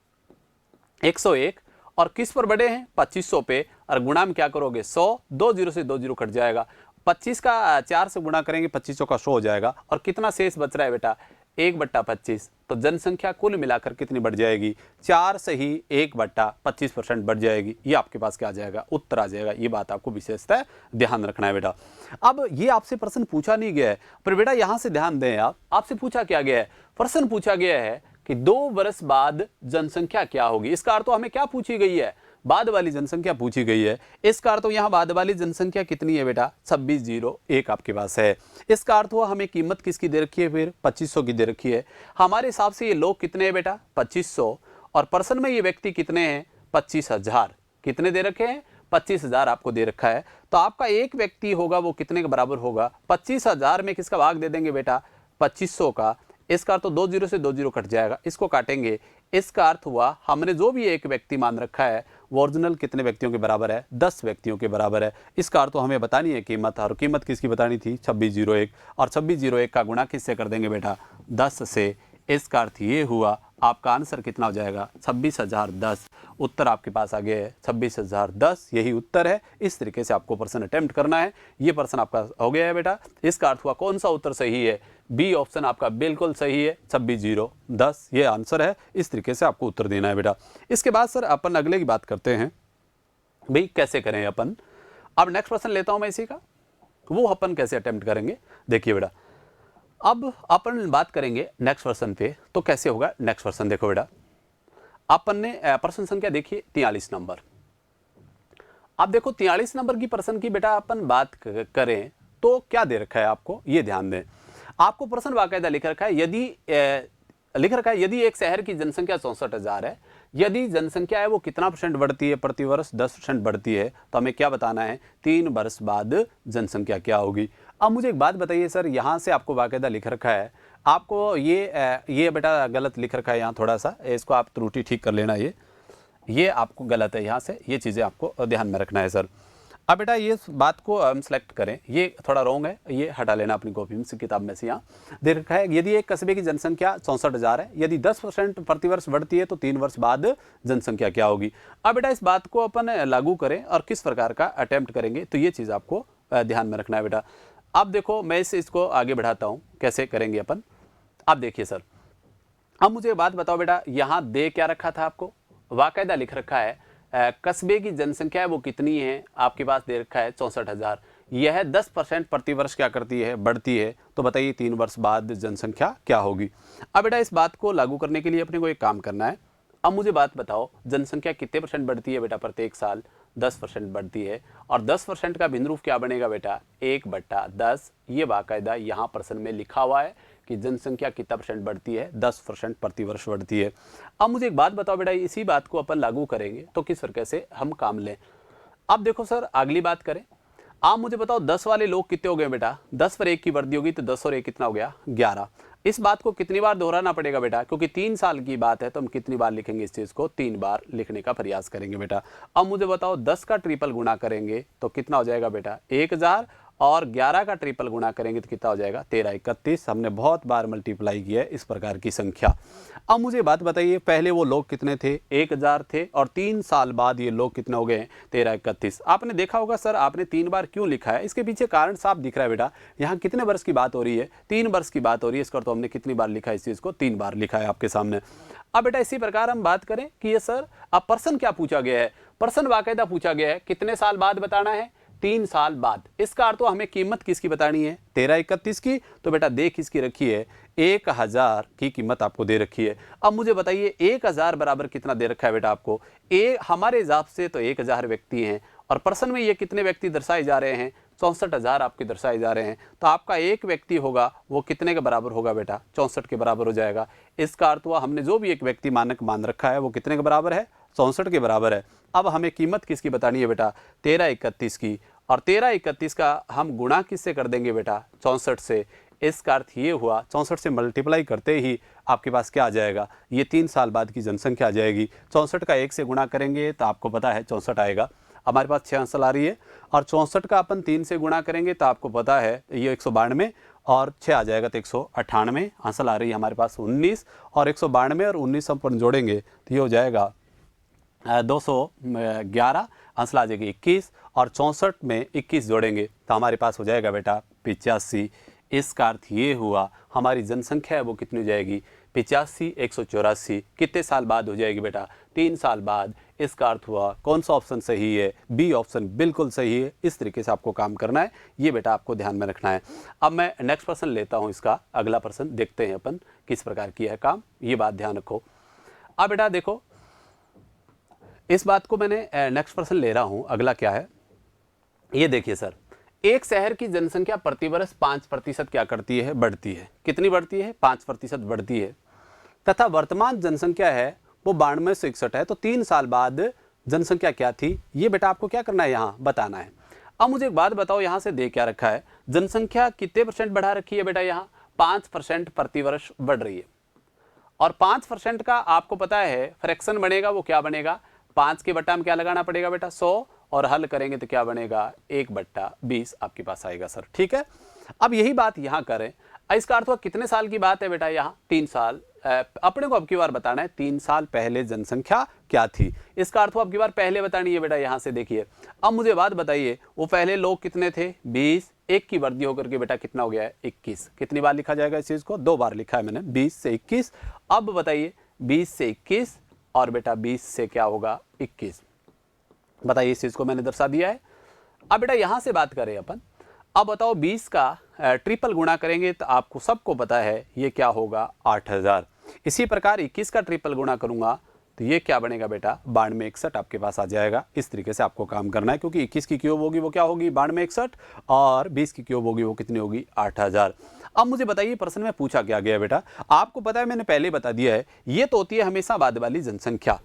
S1: 101 और किस पर बढ़े हैं 2500 पे, और गुणा में क्या करोगे 100, 2 0 से 2 0 कट जाएगा, 25 का 4 से गुणा करेंगे 2500 का 100 हो जाएगा, और कितना शेष बच रहा है बेटा 1/25। तो जनसंख्या कुल मिलाकर कितनी बढ़ जाएगी 4 से ही 1/25% बढ़ जाएगी। ये आपके पास क्या आ जाएगा उत्तर आ जाएगा। ये बात आपको विशेषतः ध्यान रखना है बेटा। अब ये आपसे प्रश्न पूछा नहीं गया है, पर बेटा यहां से ध्यान दें आप, आपसे पूछा क्या गया है, प्रश्न पूछा गया है कि 2 वर्ष बाद जनसंख्या क्या होगी। इसका अर्थ तो हमें क्या पूछी गई है बाद वाली जनसंख्या पूछी गई है। इसका अर्थ तो यहाँ बाद वाली जनसंख्या कितनी है बेटा 2601 आपके पास है। इसका अर्थ हुआ हमें कीमत किसकी दे रखी है फिर 2500 की दे रखी है। हमारे हिसाब से ये लोग कितने हैं बेटा 2500, और पर्सन में ये व्यक्ति कितने हैं 25000। कितने दे रखे हैं 25000 आपको दे रखा है। तो आपका एक व्यक्ति होगा वो कितने के बराबर होगा 25000 में किसका भाग दे देंगे बेटा 2500 का। इसका अर्थ तो 2 0 से 2 0 कट जाएगा, इसको काटेंगे। इसका अर्थ हुआ हमने जो भी एक व्यक्ति मान रखा है वो ओरिजिनल कितने व्यक्तियों के बराबर है 10 व्यक्तियों के बराबर है। इसका अर्थ तो हमें बतानी है कीमत, और कीमत किसकी बतानी थी 2601, और 2601 का गुणा किससे कर देंगे बेटा 10 से। इसका अर्थ ये हुआ आपका आंसर कितना हो जाएगा 26010। उत्तर आपके पास आ गया है 26010, यही उत्तर है। इस तरीके से आपको प्रश्न अटेम्प्ट करना है। ये प्रश्न आपका हो गया है बेटा। इसका अर्थ हुआ कौन सा उत्तर सही है, बी ऑप्शन आपका बिल्कुल सही है 26010, ये आंसर है। इस तरीके से आपको उत्तर देना है बेटा। इसके बाद सर अपन अगले की बात करते हैं, भाई कैसे करें अपन। अब नेक्स्ट प्रश्न लेता हूं मैं इसी का, वो अपन कैसे अटेम्प्ट करेंगे। देखिए बेटा अब अपन बात करेंगे नेक्स्ट प्रश्न पे, तो कैसे होगा नेक्स्ट प्रश्न। देखो बेटा अपन ने प्रश्न संख्या देखिए 43 नंबर। अब देखो 43 नंबर की प्रश्न की बेटा अपन बात करें तो क्या दे रखा है आपको, ये ध्यान दें। आपको प्रश्न बाकायदा लिख रखा है, यदि एक शहर की जनसंख्या 64,000 है, यदि जनसंख्या है वो कितना % बढ़ती है प्रति वर्ष 10% बढ़ती है, तो हमें क्या बताना है 3 वर्ष बाद जनसंख्या क्या होगी। अब मुझे एक बात बताइए सर, यहाँ से आपको बाकायदा लिख रखा है, आपको ये बेटा गलत लिख रखा है यहाँ, थोड़ा सा इसको आप त्रुटि ठीक कर लेना। ये आपको गलत है, यहाँ से ये चीज़ें आपको ध्यान में रखना है सर। अब बेटा ये बात को हम सेलेक्ट करें, ये थोड़ा रॉन्ग है, ये हटा लेना अपनी कॉपी में से, किताब में से। यहाँ दे रखा है यदि एक कस्बे की जनसंख्या 64,000 है, यदि 10% प्रतिवर्ष बढ़ती है तो 3 वर्ष बाद जनसंख्या क्या होगी। अब बेटा इस बात को अपन लागू करें और किस प्रकार का अटेम्प्ट करेंगे, तो ये चीज़ आपको ध्यान में रखना है बेटा। अब देखो मैं इसको आगे बढ़ाता हूँ, कैसे करेंगे अपन। अब देखिए सर, अब मुझे एक बात बताओ बेटा, यहाँ दे क्या रखा था आपको, बाकायदा लिख रखा है कस्बे की जनसंख्या है वो कितनी है, आपके पास दे रखा है 64,000। यह 10% प्रतिवर्ष क्या करती है बढ़ती है, तो बताइए 3 वर्ष बाद जनसंख्या क्या होगी। अब बेटा इस बात को लागू करने के लिए अपने को एक काम करना है। अब मुझे बात बताओ जनसंख्या कितने % बढ़ती है बेटा प्रत्येक साल, 10% बढ़ती है, और 10% का भिन्न रूप क्या बनेगा बेटा 1/10। ये बाकायदा यहाँ प्रश्न में लिखा हुआ है कि जनसंख्या कितना % बढ़ती है 10% प्रतिवर्ष बढ़ती है। अब मुझे एक बात बताओ बेटा, इसी बात को अपन लागू करेंगे तो किस तरीके से हम काम लें। अब देखो सर अगली बात करें, आप मुझे बताओ 10 वाले लोग कितने हो गए बेटा, 10 पर 1 की वृद्धि होगी तो 10 और 1 कितना हो गया 11। इस बात को कितनी बार दोहराना पड़ेगा बेटा, क्योंकि 3 साल की बात है तो हम कितनी बार लिखेंगे इस चीज़ को, 3 बार लिखने का प्रयास करेंगे बेटा। अब मुझे बताओ 10 का ट्रिपल गुणा करेंगे तो कितना हो जाएगा बेटा 1000, और 11 का ट्रिपल गुणा करेंगे तो कितना हो जाएगा 1331। हमने बहुत बार मल्टीप्लाई किया है इस प्रकार की संख्या। अब मुझे बात बताइए, पहले वो लोग कितने थे 1000 थे, और 3 साल बाद ये लोग कितने हो गए 1331। आपने देखा होगा सर आपने 3 बार क्यों लिखा है, इसके पीछे कारण साफ दिख रहा है बेटा। यहाँ कितने वर्ष की बात हो रही है 3 वर्ष की बात हो रही है, इसका तो हमने कितनी बार लिखा है इस चीज़ को 3 बार लिखा है आपके सामने। अब बेटा इसी प्रकार हम बात करें कि ये सर अब प्रश्न क्या पूछा गया है, प्रश्न बाकायदा पूछा गया है कितने साल बाद बताना है 3 साल बाद। इसका अर्थ तो हमें कीमत किसकी बतानी है 1331 की, तो बेटा दे किसकी रखी है 1000 की कीमत आपको दे रखी है। अब मुझे बताइए 1000 बराबर कितना दे रखा है बेटा आपको, हमारे हिसाब से तो 1000 व्यक्ति हैं, और प्रश्न में ये कितने व्यक्ति दर्शाए जा रहे हैं 64,000 आपके दर्शाए जा रहे हैं, तो आपका एक व्यक्ति होगा वो कितने के बराबर होगा बेटा 64 के बराबर हो जाएगा। इसका अर्थ हुआ हमने जो भी एक व्यक्ति मानक मान रखा है वो कितने के बराबर है 64 के बराबर है। अब हमें कीमत किसकी बतानी है बेटा 1331 की, और 1331 का हम गुणा किससे कर देंगे बेटा 64 से। इसका अर्थ ये हुआ 64 से मल्टीप्लाई करते ही आपके पास क्या आ जाएगा, ये 3 साल बाद की जनसंख्या आ जाएगी। 64 का 1 से गुणा करेंगे तो आपको पता है 64 आएगा। हमारे पास 6 अंसल आ रही है और 64 का अपन 3 से गुणा करेंगे तो आपको पता है ये 192 और 6 आ जाएगा तो 198। अंसल आ रही है हमारे पास 19 और 192 और 19 अपन जोड़ेंगे तो ये हो जाएगा 211। अंसल आ जाएगी 21 और 64 में 21 जोड़ेंगे तो हमारे पास हो जाएगा बेटा 85। इसका अर्थ ये हुआ हमारी जनसंख्या है वो कितनी हो जाएगी, 85 184। कितने साल बाद हो जाएगी बेटा, 3 साल बाद। इसका अर्थ हुआ कौन सा ऑप्शन सही है, बी ऑप्शन बिल्कुल सही है। इस तरीके से आपको काम करना है, ये बेटा आपको ध्यान में रखना है। अब मैं नेक्स्ट प्रश्न लेता हूँ, इसका अगला प्रश्न देखते हैं अपन किस प्रकार किया है काम, ये बात ध्यान रखो। अब बेटा देखो इस बात को मैंने नेक्स्ट प्रश्न ले रहा हूँ, अगला क्या है ये देखिए सर। एक शहर की जनसंख्या प्रतिवर्ष 5% क्या करती है, बढ़ती है। कितनी बढ़ती है, 5% बढ़ती है तथा वर्तमान जनसंख्या है वो 9261 है। तो 3 साल बाद जनसंख्या क्या थी, ये बेटा आपको क्या करना है, यहाँ बताना है। अब मुझे एक बात बताओ, यहाँ से दे क्या रखा है, जनसंख्या कितने % बढ़ा रखी है बेटा, यहाँ 5% प्रतिवर्ष बढ़ रही है। और 5% का आपको पता है फ्रैक्शन बनेगा, वो क्या बनेगा, 5 के बट्टा में क्या लगाना पड़ेगा बेटा 100 और हल करेंगे तो क्या बनेगा 1/20 आपके पास आएगा सर। ठीक है, अब यही बात यहाँ करें। इसका अर्थ हुआ कितने साल की बात है बेटा, यहाँ 3 साल। अपने को अब की बार बताना है 3 साल पहले जनसंख्या क्या थी। इसका अर्थ हुआ अब की बार पहले बतानी है बेटा। यहाँ से देखिए अब मुझे बात बताइए, वो पहले लोग कितने थे 20, 1 की वृद्धि होकर के बेटा कितना हो गया है 21। कितनी बार लिखा जाएगा इस चीज को, 2 बार लिखा है मैंने, 20 से 21। अब बताइए 20 से 21 और बेटा 20 से क्या होगा 21, बताइए इस चीज को मैंने दर्शा दिया है। अब बेटा यहां से बात करें अपन, अब बताओ 20 का ट्रिपल गुणा करेंगे तो आपको सबको पता है ये क्या होगा 8000। इसी प्रकार 21 का ट्रिपल गुणा करूंगा तो ये क्या बनेगा बेटा 9261 आपके पास आ जाएगा। इस तरीके से आपको काम करना है, क्योंकि 21 की क्यूब होगी वो क्या होगी 9261 और 20 की क्यूब होगी वो कितनी होगी 8000। अब मुझे बताइए प्रश्न में पूछा क्या गया बेटा, आपको पता है मैंने पहले बता दिया है, ये तो होती है हमेशा बाद वाली जनसंख्या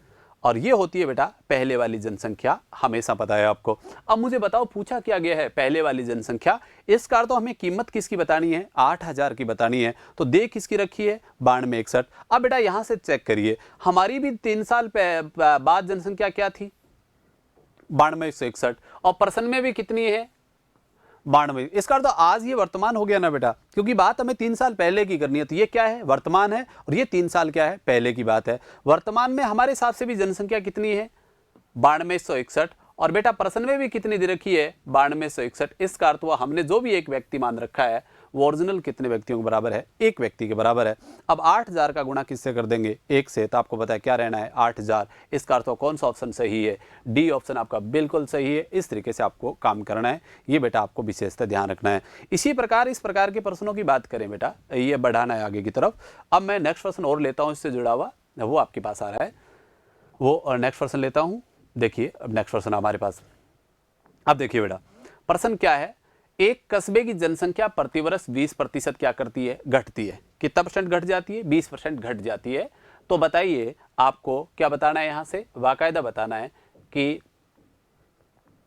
S1: और ये होती है बेटा पहले वाली जनसंख्या, हमेशा पता है आपको। अब मुझे बताओ पूछा क्या गया है पहले वाली जनसंख्या। इसका तो हमें कीमत किसकी बतानी है 8000 की बतानी है, तो दे किसकी रखी है 9261। अब बेटा यहां से चेक करिए, हमारी भी 3 साल बाद जनसंख्या क्या थी 9261 और प्रश्न में भी कितनी है 92। इसका तो आज ये वर्तमान हो गया ना बेटा, क्योंकि बात हमें 3 साल पहले की करनी है। तो ये क्या है वर्तमान है और ये 3 साल क्या है पहले की बात है। वर्तमान में हमारे हिसाब से भी जनसंख्या कितनी है 9261 और बेटा प्रश्न में भी कितनी दे रखी है 9261। इसका अर्थ हुआ हमने जो भी एक व्यक्ति मान रखा है वो ओरिजिनल कितने व्यक्तियों के बराबर है, एक व्यक्ति के बराबर है। अब 8000 का गुणा किससे कर देंगे 1 से, तो आपको पता है क्या रहना है 8000। इसका अर्थ कौन सा ऑप्शन सही है, डी ऑप्शन आपका बिल्कुल सही है। इस तरीके से आपको काम करना है, ये बेटा आपको विशेषता ध्यान रखना है। इसी प्रकार इस प्रकार के प्रश्नों की बात करें बेटा, ये बढ़ाना है आगे की तरफ। अब मैं नेक्स्ट प्रश्न और लेता हूँ इससे जुड़ा हुआ, वो आपके पास आ रहा है, वो नेक्स्ट प्रश्न लेता हूँ। देखिए अब नेक्स्ट प्रश्न हमारे पास, अब देखिए बेटा प्रश्न क्या है, एक कस्बे की जनसंख्या प्रतिवर्ष 20% क्या करती है घटती है। कितना % घट जाती है 20% घट जाती है। तो बताइए आपको क्या बताना है, यहां से बाकायदा बताना है कि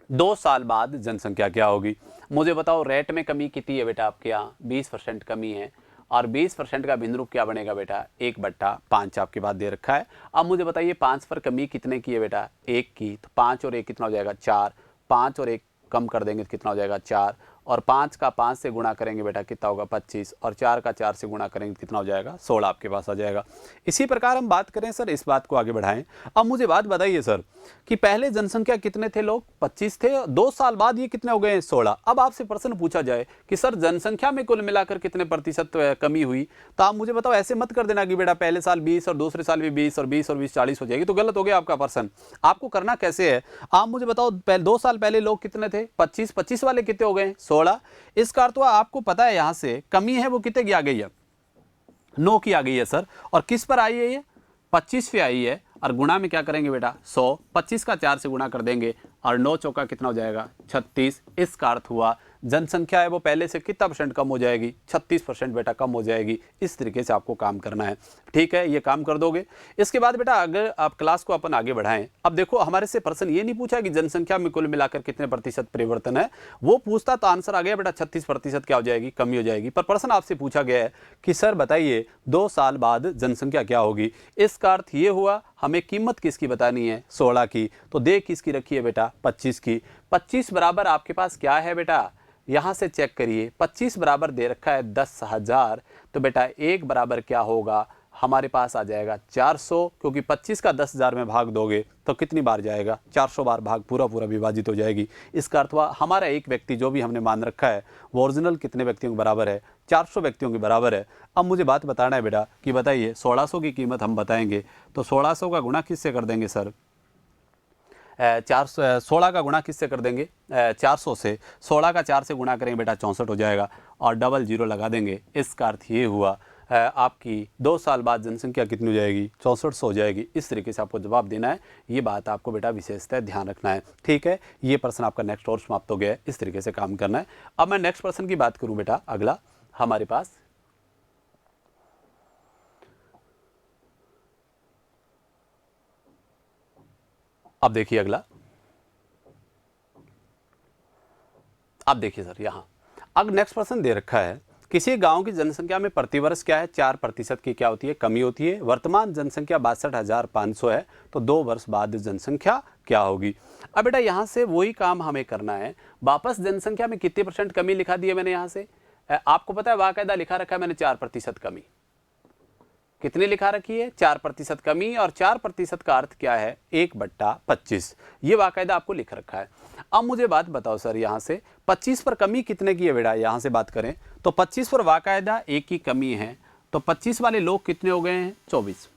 S1: 2 साल बाद जनसंख्या क्या होगी। मुझे बताओ रेट में कमी कितनी है बेटा आपके यहाँ 20% कमी है और 20% का भिन्न रूप क्या बनेगा बेटा 1/5 आपके पास दे रखा है। अब मुझे बताइए 5 पर कमी कितने की है बेटा 1 की, तो 5 और 1 कितना हो जाएगा 4, 5 और 1 कम कर देंगे तो कितना हो जाएगा 4 और 5 का 5 से गुणा करेंगे बेटा कितना होगा 25 और 4 का 4 से गुणा करेंगे कितना हो जाएगा 16 आपके पास आ जाएगा। इसी प्रकार हम बात करें सर, इस बात को आगे बढ़ाएं। अब मुझे बात बताइए सर कि पहले जनसंख्या कितने थे लोग 25 थे, 2 साल बाद ये कितने हो गए 16। अब आपसे प्रश्न पूछा जाए कि सर जनसंख्या में कुल मिलाकर कितने % कमी हुई, तो आप मुझे बताओ ऐसे मत कर देना कि बेटा पहले साल 20 और दूसरे साल भी 20 और 20 और 20 40 हो जाएगी, तो गलत हो गया आपका प्रश्न। आपको करना कैसे है, आप मुझे बताओ 2 साल पहले लोग कितने थे 25 वाले कितने हो गए 16। इसका अर्थ हुआ आपको पता है यहां से कमी है वो कितने की आ गई है 9 की आ गई है सर, और किस पर आई है ये 25 पे आई है और गुणा में क्या करेंगे बेटा 100, 25 का 4 से गुणा कर देंगे और 9 चौका कितना हो जाएगा 36। इसका अर्थ हुआ जनसंख्या है वो पहले से कितना % कम हो जाएगी, 36% बेटा कम हो जाएगी। इस तरीके से आपको काम करना है, ठीक है, ये काम कर दोगे। इसके बाद बेटा अगर आप क्लास को अपन आगे बढ़ाएं, अब देखो हमारे से प्रश्न ये नहीं पूछा कि जनसंख्या में कुल मिलाकर कितने % परिवर्तन है, वो पूछता तो आंसर आ गया बेटा 36% क्या हो जाएगी, कमी हो जाएगी। पर प्रश्न आपसे पूछा गया है कि सर बताइए 2 साल बाद जनसंख्या क्या होगी। इसका अर्थ ये हुआ हमें कीमत किसकी बतानी है, 16 की। तो दे किसकी रखी है बेटा, 25 की। 25 बराबर आपके पास क्या है बेटा, यहां से चेक करिए, 25 बराबर दे रखा है 10,000। तो बेटा 1 बराबर क्या होगा, हमारे पास आ जाएगा 400, क्योंकि 25 का 10,000 में भाग दोगे तो कितनी बार जाएगा, 400 बार भाग पूरा विभाजित हो जाएगी। इसका अर्थ हुआ हमारा एक व्यक्ति जो भी हमने मान रखा है वो ओरिजिनल कितने व्यक्तियों के बराबर है, 400 व्यक्तियों के बराबर है। अब मुझे बात बताना है बेटा कि बताइए 1600 की कीमत हम बताएंगे तो 1600 का गुणा किससे कर देंगे सर, 16 का गुणा किससे कर देंगे, 400 से। 16 का 4 से गुणा करेंगे बेटा 64 हो जाएगा और डबल जीरो लगा देंगे। इसका अर्थ ये हुआ आपकी 2 साल बाद जनसंख्या कितनी हो जाएगी, 6400 हो जाएगी। इस तरीके से आपको जवाब देना है, ये बात आपको बेटा विशेषतः ध्यान रखना है, ठीक है। ये प्रश्न आपका नेक्स्ट और समाप्त हो गया है, इस तरीके से काम करना है। अब मैं नेक्स्ट प्रश्न की बात करूं बेटा, अगला हमारे पास अब देखिए अगला, अब देखिए सर यहाँ अब नेक्स्ट प्रश्न दे रखा है, किसी गांव की जनसंख्या में प्रतिवर्ष क्या है, 4% की क्या होती है, कमी होती है। वर्तमान जनसंख्या 62,500 है, तो 2 वर्ष बाद जनसंख्या क्या होगी। अब बेटा यहाँ से वही काम हमें करना है, वापस जनसंख्या में कितने % कमी लिखा दी है मैंने यहाँ से, आपको पता है बाकायदा लिखा रखा है मैंने 4% कमी। कितनी लिखा रखी है, 4% कमी, और 4% का अर्थ क्या है, 1/25। ये बाकायदा आपको लिख रखा है। अब मुझे बात बताओ सर, यहाँ से 25 पर कमी कितने की है बेटा, यहाँ से बात करें तो 25 पर बाकायदा 1 की कमी है। तो 25 वाले लोग कितने हो गए हैं, 24।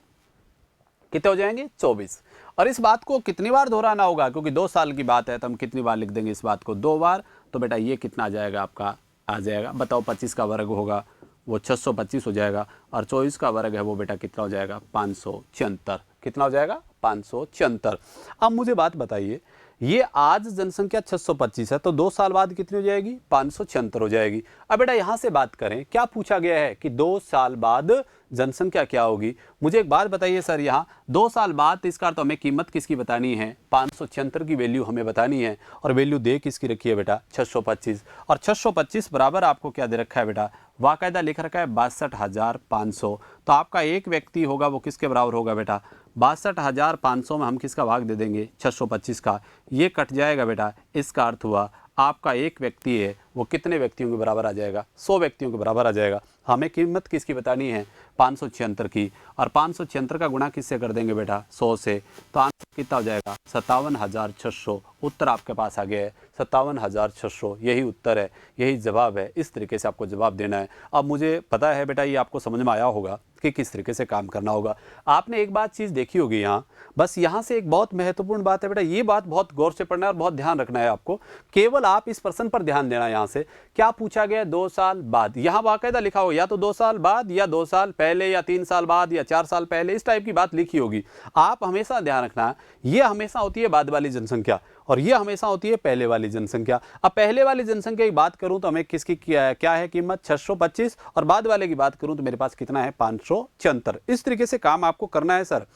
S1: कितने हो जाएंगे, 24। और इस बात को कितनी बार दोहराना होगा, क्योंकि 2 साल की बात है तो हम कितनी बार लिख देंगे इस बात को, 2 बार। तो बेटा ये कितना आ जाएगा आपका, आ जाएगा बताओ, 25 का वर्ग होगा वो 625 हो जाएगा, और 24 का वर्ग है वो बेटा कितना हो जाएगा, 576। कितना हो जाएगा, 576। अब मुझे बात बताइए, ये आज जनसंख्या 625 है, तो 2 साल बाद कितनी हो जाएगी, 576 हो जाएगी। अब बेटा यहाँ से बात करें, क्या पूछा गया है कि 2 साल बाद जनसंख्या क्या होगी। मुझे एक बात बताइए सर, यहाँ 2 साल बाद, इसका तो हमें कीमत किसकी बतानी है, 576 की वैल्यू हमें बतानी है, और वैल्यू दे किसकी रखी है बेटा, 625। और 625 बराबर आपको क्या दे रखा है बेटा, बाकायदा लिख रखा है 62,500। तो आपका एक व्यक्ति होगा वो किसके बराबर होगा बेटा, 62,500 में हम किसका भाग दे देंगे, 625 का। ये कट जाएगा बेटा, इसका अर्थ हुआ आपका एक व्यक्ति है वो कितने व्यक्तियों के बराबर आ जाएगा, 100 व्यक्तियों के बराबर आ जाएगा। हमें कीमत किसकी बतानी है, 576 की, और 576 का गुणा किससे कर देंगे बेटा, 100 से। तो आंसर कितना हो जाएगा, 57,600। उत्तर आपके पास आ गया है 57,600, यही उत्तर है, यही जवाब है। इस तरीके से आपको जवाब देना है। अब मुझे पता है बेटा ये आपको समझ में आया होगा कि किस तरीके से काम करना होगा। आपने एक बात चीज़ देखी होगी यहाँ, बस यहाँ से एक बहुत महत्वपूर्ण बात है बेटा, ये बात बहुत गौर से पढ़ना है और बहुत ध्यान रखना है आपको। केवल आप इस प्रश्न पर ध्यान देना, यहाँ से क्या पूछा गया, 2 साल बाद। यहाँ बाकायदा लिखा हो या तो 2 साल बाद, या 2 साल पहले, या 3 साल बाद, या 4 साल पहले, इस टाइप की बात लिखी होगी। आप हमेशा ध्यान रखना, ये हमेशा होती है बाद वाली जनसंख्या, और ये हमेशा होती है पहले वाली जनसंख्या। अब पहले वाली जनसंख्या की बात करूं तो हमें किसकी क्या है कीमत, 625, और बाद वाले की बात करूं तो मेरे पास कितना है, 576। इस तरीके से काम आपको करना है सर।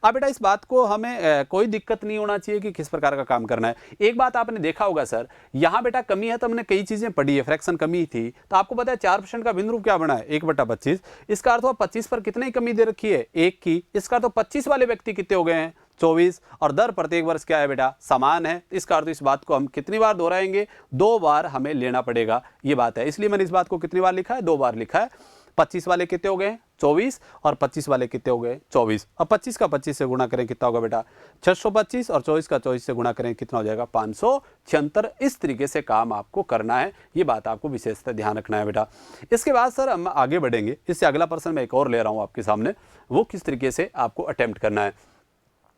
S1: अब बेटा इस बात को हमें कोई दिक्कत नहीं होना चाहिए कि किस प्रकार का काम करना है। एक बात आपने देखा होगा सर, यहाँ बेटा कमी है तो हमने कई चीजें पढ़ी है, फ्रैक्शन कमी थी, तो आपको पता है 4% का भिन्न रूप क्या बना है, 1/25। इसका अर्थ हुआ 25 पर कितनी कमी दे रखी है, 1 की। इसका तो 25 वाले व्यक्ति कितने हो गए हैं, 24, और दर प्रत्येक वर्ष क्या है बेटा, समान है। इसका अर्थ इस बात को हम कितनी बार दोहराएंगे, 2 बार हमें लेना पड़ेगा, ये बात है। इसलिए मैंने इस बात को कितनी बार लिखा है, 2 बार लिखा है। 25 वाले कितने हो गए, 24, और 25 वाले कितने हो गए, 24। अब 25 का 25 से गुणा करें कितना होगा बेटा, 625, और 24 का 24 से गुणा करें कितना हो जाएगा, 576। इस तरीके से काम आपको करना है, ये बात आपको विशेषतः ध्यान रखना है बेटा। इसके बाद सर हम आगे बढ़ेंगे, इससे अगला प्रश्न मैं एक और ले रहा हूँ आपके सामने, वो किस तरीके से आपको अटेम्प्ट करना है।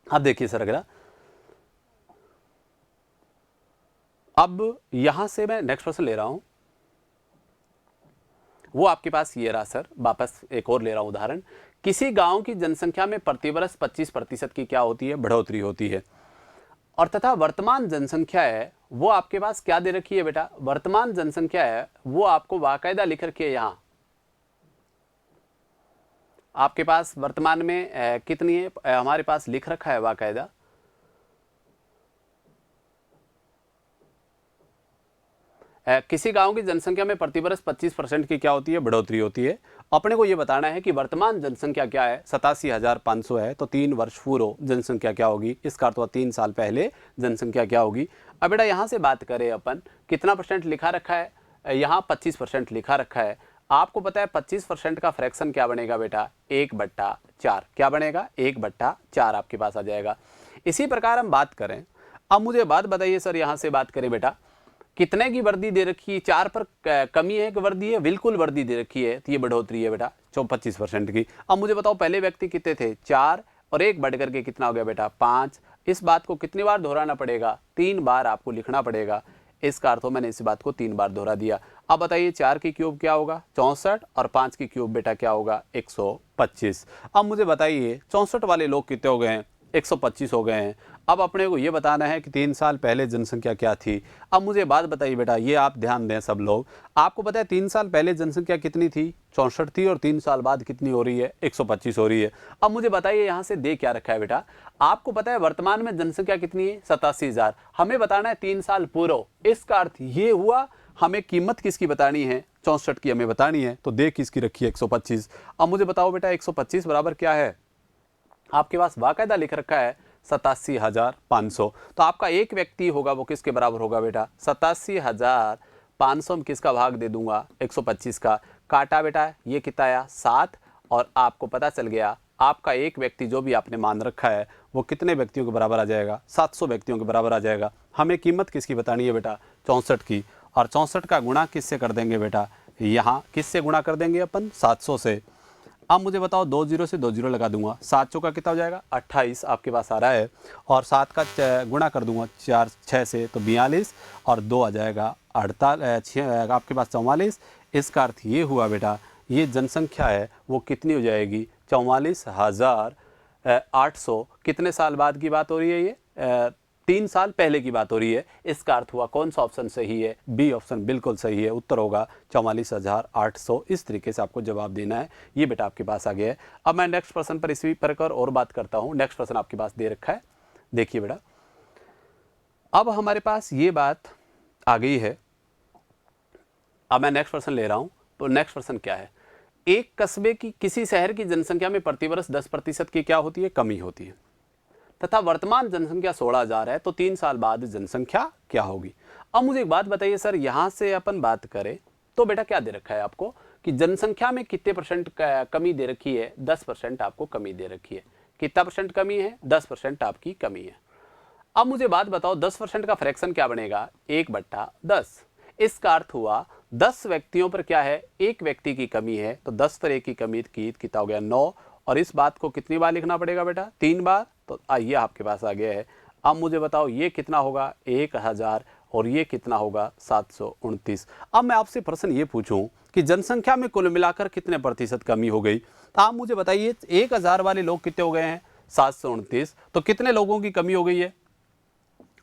S1: अब देखिए सर, अगला अब यहां से मैं नेक्स्ट प्रश्न ले रहा हूं, वो आपके पास ये रहा सर। वापस एक और ले रहा हूं उदाहरण, किसी गांव की जनसंख्या में प्रतिवर्ष 25% की क्या होती है, बढ़ोतरी होती है, और तथा वर्तमान जनसंख्या है वो आपके पास क्या दे रखी है बेटा, वर्तमान जनसंख्या है वो आपको बाकायदा लिख रखी है। यहां आपके पास वर्तमान में कितनी है, हमारे पास लिख रखा है बाकायदा। किसी गांव की जनसंख्या में प्रतिवर्ष 25% की क्या होती है, बढ़ोतरी होती है। अपने को यह बताना है कि वर्तमान जनसंख्या क्या है, 87,500 है, तो 3 वर्ष पूर्व जनसंख्या क्या होगी, इसका अर्थ हुआ 3 साल पहले जनसंख्या क्या होगी। अब बेटा यहाँ से बात करें अपन, कितना परसेंट लिखा रखा है, यहाँ 25% लिखा रखा है। आपको पता है 25% का फ्रैक्शन क्या बनेगा बेटा, 1/4। क्या बनेगा, 1/4 आपके पास आ जाएगा। इसी प्रकार हम बात करें, अब मुझे बात बताइए सर, यहाँ से बात करें बेटा, कितने की वर्दी दे रखी है, 4 पर कमी है कि वर्दी है, बिल्कुल वर्दी दे रखी है, तो ये बढ़ोतरी है बेटा 25% की। अब मुझे बताओ पहले व्यक्ति कितने थे, 4 और 1 बढ़ करके कितना हो गया बेटा, 5। इस बात को कितनी बार दोहराना पड़ेगा, 3 बार आपको लिखना पड़ेगा। इसका अर्थ हो मैंने इस बात को 3 बार दोहरा दिया। अब बताइए 4 की क्यूब क्या होगा, 64, और 5 की क्यूब बेटा क्या होगा, 125। अब मुझे बताइए 64 वाले लोग कितने हो गए हैं, 125 हो गए हैं। अब अपने को ये बताना है कि 3 साल पहले जनसंख्या क्या थी। अब मुझे बात बताइए बेटा, ये आप ध्यान दें सब लोग, आपको पता है 3 साल पहले जनसंख्या कितनी थी, 64 थी, और 3 साल बाद कितनी हो रही है, 125 हो रही है। अब मुझे बताइए यहाँ से दे क्या रखा है बेटा, आपको पता है वर्तमान में जनसंख्या कितनी है, 87,000। हमें बताना है 3 साल पूर्व। इसका अर्थ ये हुआ हमें कीमत किसकी बतानी है, 64 की हमें बतानी है, तो दे किसकी रखी है, 125। अब मुझे बताओ बेटा 125 बराबर क्या है, आपके पास बाकायदा लिख रखा है 87,500। तो आपका एक व्यक्ति होगा वो किसके बराबर होगा बेटा, 87,500 में किसका भाग दे दूंगा, 125 का। काटा बेटा, ये कितना आया, 7, और आपको पता चल गया आपका एक व्यक्ति जो भी आपने मान रखा है वो कितने व्यक्तियों के बराबर आ जाएगा, 700 व्यक्तियों के बराबर आ जाएगा। हमें कीमत किसकी बतानी है बेटा, 64 की, और 64 का गुणा किससे कर देंगे बेटा, यहाँ किससे गुणा कर देंगे अपन, 700 से। अब मुझे बताओ 2 0 से 2 0 लगा दूंगा, 7 चौका कितना हो जाएगा, 28 आपके पास आ रहा है, और 7 का गुणा कर दूंगा 4 6 से, तो 42, और 2 आ जाएगा 48, आपके पास 44। इसका अर्थ ये हुआ बेटा, ये जनसंख्या है वो कितनी हो जाएगी, 44,800। कितने साल बाद की बात हो रही है, ये 3 साल पहले की बात हो रही है। इसका अर्थ हुआ कौन सा ऑप्शन सही है, बी ऑप्शन बिल्कुल सही है। उत्तर होगा 44,800। इस तरीके से आपको जवाब देना है। ये बेटा आपके पास आ गया है। अब मैं नेक्स्ट प्रश्न पर इसी प्रकार और बात करता हूँ। नेक्स्ट प्रश्न आपके पास दे रखा है, देखिए बेटा, अब हमारे पास ये बात आ गई है। अब मैं नेक्स्ट प्रश्न ले रहा हूँ। तो नेक्स्ट प्रश्न क्या है, एक कस्बे की किसी शहर की जनसंख्या में प्रतिवर्ष 10% की क्या होती है, कमी होती है, तथा वर्तमान जनसंख्या 16,000 है, तो 3 साल बाद जनसंख्या क्या होगी। अब मुझे एक बात बताइए सर, यहां से अपन बात करें तो बेटा क्या दे रखा है आपको कि जनसंख्या में कितने परसेंट कमी दे रखी है, 10% आपको कमी दे रखी है। कितना परसेंट कमी है, 10% आपकी कमी है। अब मुझे बात बताओ 10% का फ्रैक्शन क्या बनेगा, 1/10। इसका अर्थ हुआ 10 व्यक्तियों पर क्या है, एक व्यक्ति की कमी है, तो 10 पर एक की कमी की कितना हो गया, 9। और इस बात को कितनी बार लिखना पड़ेगा बेटा, 3 बार। तो ये आपके पास आ गया है। अब मुझे बताओ ये कितना होगा, 1000, और ये कितना होगा, 729। अब मैं आपसे प्रश्न ये पूछूं कि जनसंख्या में कुल मिलाकर कितने प्रतिशत कमी हो गई, तो आप मुझे बताइए 1000 वाले लोग कितने हो गए हैं, 729। तो कितने लोगों की कमी हो गई है,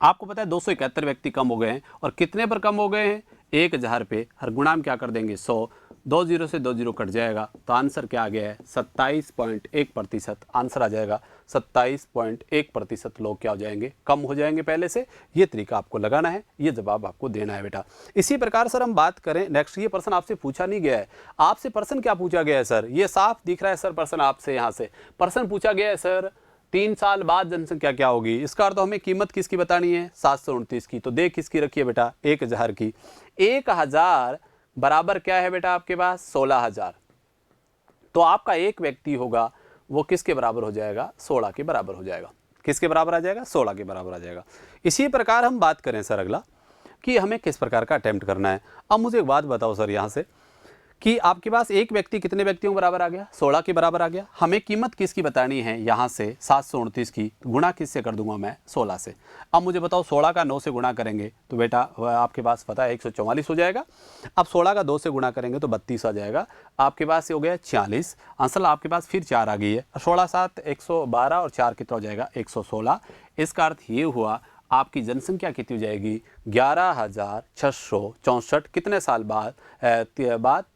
S1: आपको पता है 271 व्यक्ति कम हो गए हैं। और कितने पर कम हो गए हैं, 1000 पे। हर गुणा में क्या कर देंगे, 100। 2 0 से 2 0 कट जाएगा, तो आंसर क्या आ गया है, 27.1%। आंसर आ जाएगा 27.1% लोग क्या हो जाएंगे, कम हो जाएंगे पहले से। ये तरीका आपको लगाना है, ये जवाब आपको देना है बेटा। इसी प्रकार सर हम बात करें नेक्स्ट, ये प्रश्न आपसे पूछा नहीं गया है। आपसे प्रश्न क्या पूछा गया है सर, ये साफ दिख रहा है सर प्रश्न आपसे, यहाँ से प्रश्न पूछा गया है सर 3 साल बाद जनसंख्या क्या होगी। इसका अर्थ हमें कीमत किसकी बतानी है, 729 की। तो दे किसकी रखी है बेटा, 1000 की। 1000 बराबर क्या है बेटा आपके पास, 16,000। तो आपका एक व्यक्ति होगा वो किसके बराबर हो जाएगा, 16 के बराबर हो जाएगा। किसके बराबर आ जाएगा, 16 के बराबर आ जाएगा। इसी प्रकार हम बात करें सर अगला कि हमें किस प्रकार का अटेम्प्ट करना है। अब मुझे एक बात बताओ सर यहाँ से कि आपके पास एक व्यक्ति कितने व्यक्तियों के बराबर आ गया, 16 के बराबर आ गया। हमें कीमत किसकी बतानी है, यहाँ से 729 की। गुणा किससे कर दूंगा मैं, 16 से। अब मुझे बताओ 16 का 9 से गुणा करेंगे तो बेटा आपके पास पता है 144 हो जाएगा। अब 16 का 2 से गुणा करेंगे तो 32 आ जाएगा। आपके पास ये हो गया 46। आंसर आपके पास फिर 4 आ गई है। 16 7 112, और 4 कितना हो जाएगा, 116। इसका अर्थ ये हुआ आपकी जनसंख्या कितनी हो जाएगी 11,664 कितने साल बाद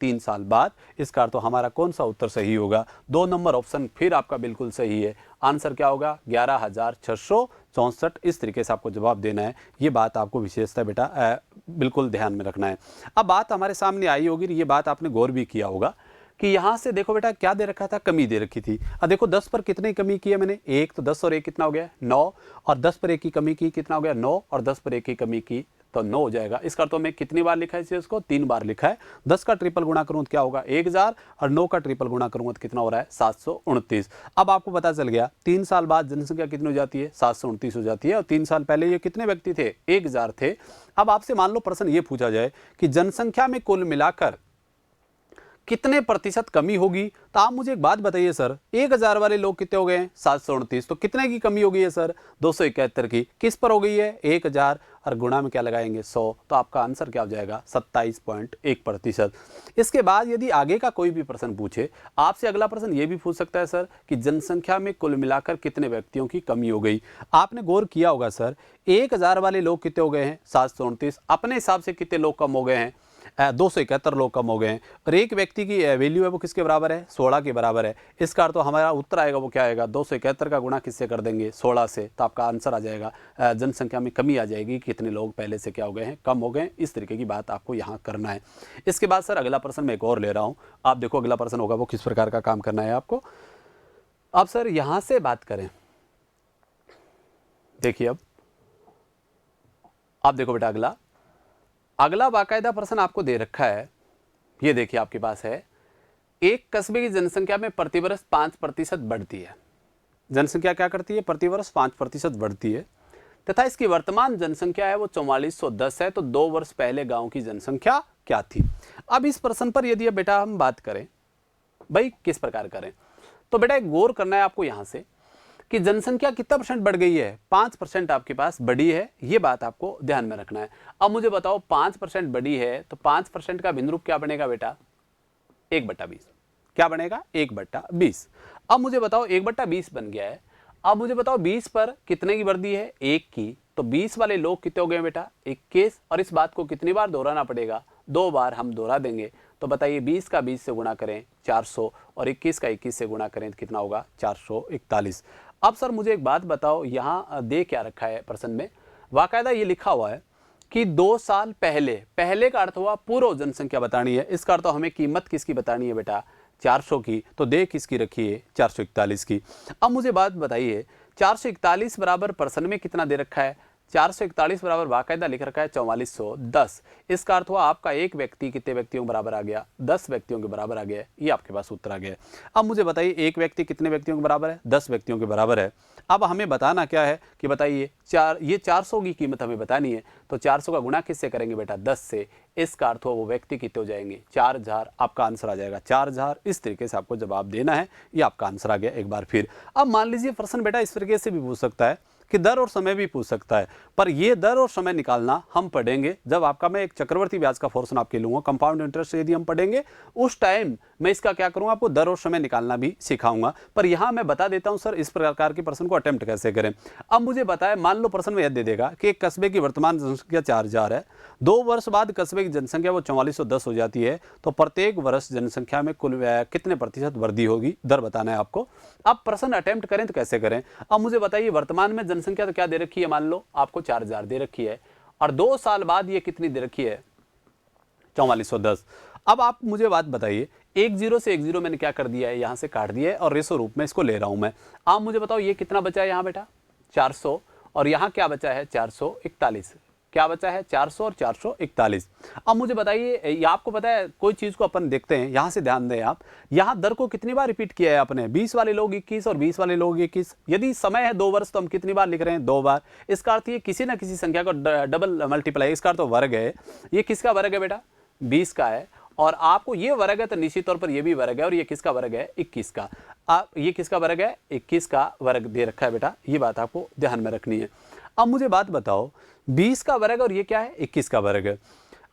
S1: 3 साल बाद। इसका अर्थ तो हमारा कौन सा उत्तर सही होगा? 2 नंबर ऑप्शन फिर आपका बिल्कुल सही है। आंसर क्या होगा 11,664। इस तरीके से आपको जवाब देना है। ये बात आपको विशेषता बेटा बिल्कुल ध्यान में रखना है। अब बात हमारे सामने आई होगी, ये बात आपने गौर भी किया होगा कि यहाँ से देखो बेटा क्या दे रखा था, कमी दे रखी थी। अब देखो 10 पर कितनी कमी की है मैंने, 1, तो 10 और 1 कितना हो गया 9, और 10 पर 1 की कमी की कितना हो गया 9, और 10 पर 1 की कमी की तो 9 हो जाएगा। इसका तो मैं कितनी बार लिखा है इसे, इसको 3 बार लिखा है। 10 का ट्रिपल गुणा करूँ तो क्या होगा 1000, और 9 का ट्रिपल गुणा करूँगा तो कितना हो रहा है 729। अब आपको पता चल गया 3 साल बाद जनसंख्या कितनी हो जाती है 729 हो जाती है, और 3 साल पहले ये कितने व्यक्ति थे 1000 थे। अब आपसे मान लो प्रश्न ये पूछा जाए कि जनसंख्या में कुल मिलाकर कितने प्रतिशत कमी होगी, तो आप मुझे एक बात बताइए सर, 1000 वाले लोग कितने हो गए हैं 729, तो कितने की कमी हो गई है सर 271 की। किस पर हो गई है 1000, और गुणा में क्या लगाएंगे 100, तो आपका आंसर क्या हो जाएगा 27.1%। इसके बाद यदि आगे का कोई भी प्रश्न पूछे, आपसे अगला प्रश्न ये भी पूछ सकता है सर कि जनसंख्या में कुल मिलाकर कितने व्यक्तियों की कमी हो गई। आपने गौर किया होगा सर 1000 वाले लोग कितने हो गए हैं 729, अपने हिसाब से कितने लोग कम हो गए हैं 271 लोग कम हो गए हैं, और एक व्यक्ति की वैल्यू है वो किसके बराबर है 16 के बराबर है। इसका अर्थ तो हमारा उत्तर आएगा वो क्या आएगा 271 का गुणा किससे कर देंगे 16 से, तो आपका आंसर आ जाएगा जनसंख्या में कमी आ जाएगी, कितने लोग पहले से क्या हो गए हैं कम हो गए। इस तरीके की बात आपको यहाँ करना है। इसके बाद सर अगला प्रश्न मैं एक और ले रहा हूँ, आप देखो अगला प्रश्न होगा वो किस प्रकार का काम करना है आपको। अब सर यहाँ से बात करें, देखिए अब आप देखो बेटा अगला बाकायदा प्रश्न आपको दे रखा है। ये देखिए आपके पास है, एक कस्बे की जनसंख्या में प्रतिवर्ष 5% बढ़ती है। जनसंख्या क्या करती है प्रतिवर्ष 5% बढ़ती है, तथा इसकी वर्तमान जनसंख्या है वो 4410 है। तो 2 वर्ष पहले गांव की जनसंख्या क्या थी। अब इस प्रश्न पर यदि अब बेटा हम बात करें भाई किस प्रकार करें, तो बेटा एक गौर करना है आपको यहाँ से कि जनसंख्या कितना परसेंट बढ़ गई है 5% आपके पास बढ़ी है, ये बात आपको ध्यान में रखना है। अब मुझे बताओ 5% बढ़ी है तो 5% का भिन्न रूप क्या बनेगा बेटा 1/20। क्या बनेगा 1/20। अब मुझे बताओ 1/20 बन गया है। अब मुझे बताओ 20 पर कितने की वृद्धि है 1 की, तो 20 वाले लोग कितने हो गए बेटा 21, और इस बात को कितनी बार दोहराना पड़ेगा 2 बार हम दोहरा देंगे। तो बताइए 20 का 20 से गुणा करें 400, और 21 का 21 से गुणा करें तो कितना होगा 441। अब सर मुझे एक बात बताओ, यहाँ दे क्या रखा है प्रश्न में, बाकायदा ये लिखा हुआ है कि 2 साल पहले का अर्थ हुआ पूर्व जनसंख्या बतानी है। इसका अर्थ हमें कीमत किसकी बतानी है बेटा 400 की, तो दे किसकी रखी है 441 की। अब मुझे बात बताइए 441 बराबर प्रश्न में कितना दे रखा है 441 बराबर बाकायदा लिख रखा है 4410। इसका अर्थ हुआ आपका एक व्यक्ति कितने व्यक्तियों के बराबर आ गया 10 व्यक्तियों के बराबर आ गया। ये आपके पास उत्तर आ गया। अब मुझे बताइए एक व्यक्ति कितने व्यक्तियों के बराबर है 10 व्यक्तियों के बराबर है। अब हमें बताना क्या है कि बताइए ये 400 की कीमत हमें बतानी है, तो 400 का गुणा किससे करेंगे बेटा 10 से। इसका अर्थ हुआ वो व्यक्ति कितने हो जाएंगे 4000। आपका आंसर आ जाएगा 4000। इस तरीके से आपको जवाब देना है। ये आपका आंसर आ गया एक बार फिर। अब मान लीजिए प्रश्न बेटा इस तरीके से भी पूछ सकता है कि दर और समय भी पूछ सकता है, पर ये दर और समय निकालना हम पढ़ेंगे जब आपका मैं एक चक्रवर्ती ब्याज का पोर्शन आपके लूंगा, कंपाउंड इंटरेस्ट यदि हम पढ़ेंगे उस टाइम मैं इसका क्या करूंगा आपको दर और समय निकालना भी सिखाऊंगा। पर यहां मैं बता देता हूं सर इस प्रकार के प्रश्न को अटेम्प्ट कैसे करें। अब मुझे बताया मान लो प्रश्न में यह दे देगा कि एक कस्बे की वर्तमान जनसंख्या 4000 है, 2 वर्ष बाद कस्बे की जनसंख्या वो 4410 हो जाती है, तो प्रत्येक वर्ष जनसंख्या में कुल कितने प्रतिशत वृद्धि होगी, दर बताना है आपको। अब प्रश्न अटेम्प्ट करें तो कैसे करें। अब मुझे बताइए वर्तमान में जनसंख्या तो क्या दे रखी है, मान लो आपको 4000 दे रखी है, और 2 साल बाद ये कितनी दे रखी है 4410। अब आप मुझे बात बताइए 10 से 10 मैंने क्या कर दिया है यहां से काट दिया है और रेशो रूप में इसको ले रहा हूं मैं। आप मुझे बताओ ये कितना बचा है यहाँ बेटा 400, और यहाँ क्या बचा है 441। क्या बचा है 400 और 441। अब मुझे बताइए ये आपको पता है कोई चीज को अपन देखते हैं, यहां से ध्यान दें आप, यहां दर को कितनी बार रिपीट किया है आपने 20 वाले लोग 21 और 20 वाले लोग 21। यदि समय है 2 वर्ष तो हम कितनी बार लिख रहे हैं 2 बार। इसका अर्थ ये किसी ना किसी संख्या को डबल मल्टीप्लाई, इसका अर्थ तो वर्ग है। ये किसका वर्ग है बेटा 20 का है, और आपको ये वर्ग है तो निश्चित तौर पर ये भी वर्ग है, और ये किसका वर्ग है 21 का। ये किसका वर्ग है 21 का वर्ग दे रखा है बेटा, ये बात आपको ध्यान में रखनी है। अब मुझे बात बताओ 20 का वर्ग और ये क्या है 21 का वर्ग।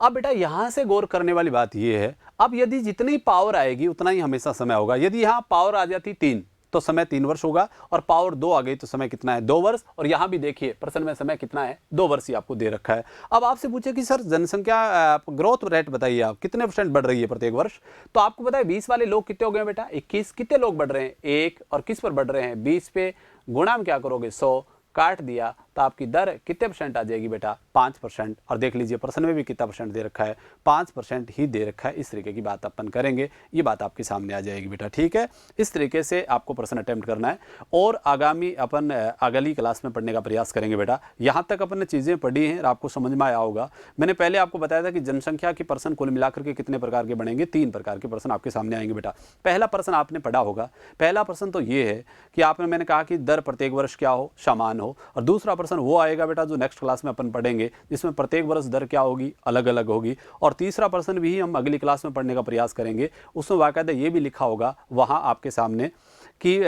S1: अब बेटा यहां से गौर करने वाली बात ये है, अब यदि जितनी पावर आएगी उतना ही हमेशा समय होगा। यदि यहाँ पावर आ जाती 3 तो समय 3 वर्ष होगा, और पावर 2 आ गई तो समय कितना है, 2 वर्ष। और यहाँ भी देखिए प्रश्न में समय कितना है, 2 वर्ष ही आपको दे रखा है। अब आपसे पूछे कि सर जनसंख्या ग्रोथ रेट बताइए, आप कितने % बढ़ रही है प्रत्येक वर्ष, तो आपको पता है 20 वाले लोग कितने हो गए बेटा, 21। कितने लोग बढ़ रहे हैं, 1, और किस पर बढ़ रहे हैं, 20 पे गुणा में क्या करोगे, 100 काट दिया, तो आपकी दर कितने % आ जाएगी बेटा, 5%। और देख लीजिए प्रश्न में भी कितना % दे रखा है, 5% ही दे रखा है। इस तरीके की बात अपन करेंगे, ये बात आपके सामने आ जाएगी बेटा, ठीक है। इस तरीके से आपको प्रश्न अटेम्प्ट करना है, और आगामी अपन अगली क्लास में पढ़ने का प्रयास करेंगे बेटा। यहाँ तक अपन ने चीज़ें पढ़ी हैं और आपको समझ में आया होगा। मैंने पहले आपको बताया था कि जनसंख्या के प्रश्न कुल मिलाकर के कितने प्रकार के बनेंगे, 3 प्रकार के प्रश्न आपके सामने आएंगे बेटा। पहला प्रश्न आपने पढ़ा होगा, पहला प्रश्न तो ये है कि आपने, मैंने कहा कि दर प्रत्येक वर्ष क्या हो, समान हो। और दूसरा प्रश्न वो आएगा बेटा जो नेक्स्ट क्लास में अपन पढ़ेंगे, जिसमें प्रत्येक वर्ष दर क्या होगी, अलग अलग होगी। और तीसरा प्रश्न भी हम अगली क्लास में पढ़ने का प्रयास करेंगे, उसमें बाकायदा ये भी लिखा होगा वहाँ आपके सामने कि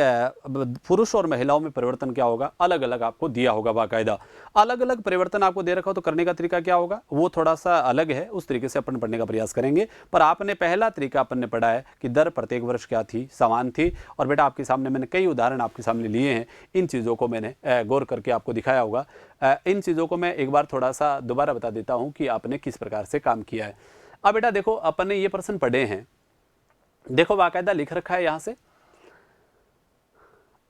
S1: पुरुष और महिलाओं में परिवर्तन क्या होगा, अलग अलग आपको दिया होगा बाकायदा। अलग अलग परिवर्तन आपको दे रखा हो तो करने का तरीका क्या होगा, वो थोड़ा सा अलग है, उस तरीके से अपन पढ़ने का प्रयास करेंगे। पर आपने पहला तरीका अपन ने पढ़ा है कि दर प्रत्येक वर्ष क्या थी, समान थी। और बेटा आपके सामने मैंने कई उदाहरण आपके सामने लिए हैं, इन चीज़ों को मैंने गौर करके आपको दिखाया होगा। इन चीज़ों को मैं एक बार थोड़ा सा दोबारा बता देता हूँ कि आपने किस प्रकार से काम किया है। अब बेटा देखो अपन ने ये प्रश्न पढ़े हैं, देखो बाकायदा लिख रखा है यहाँ से।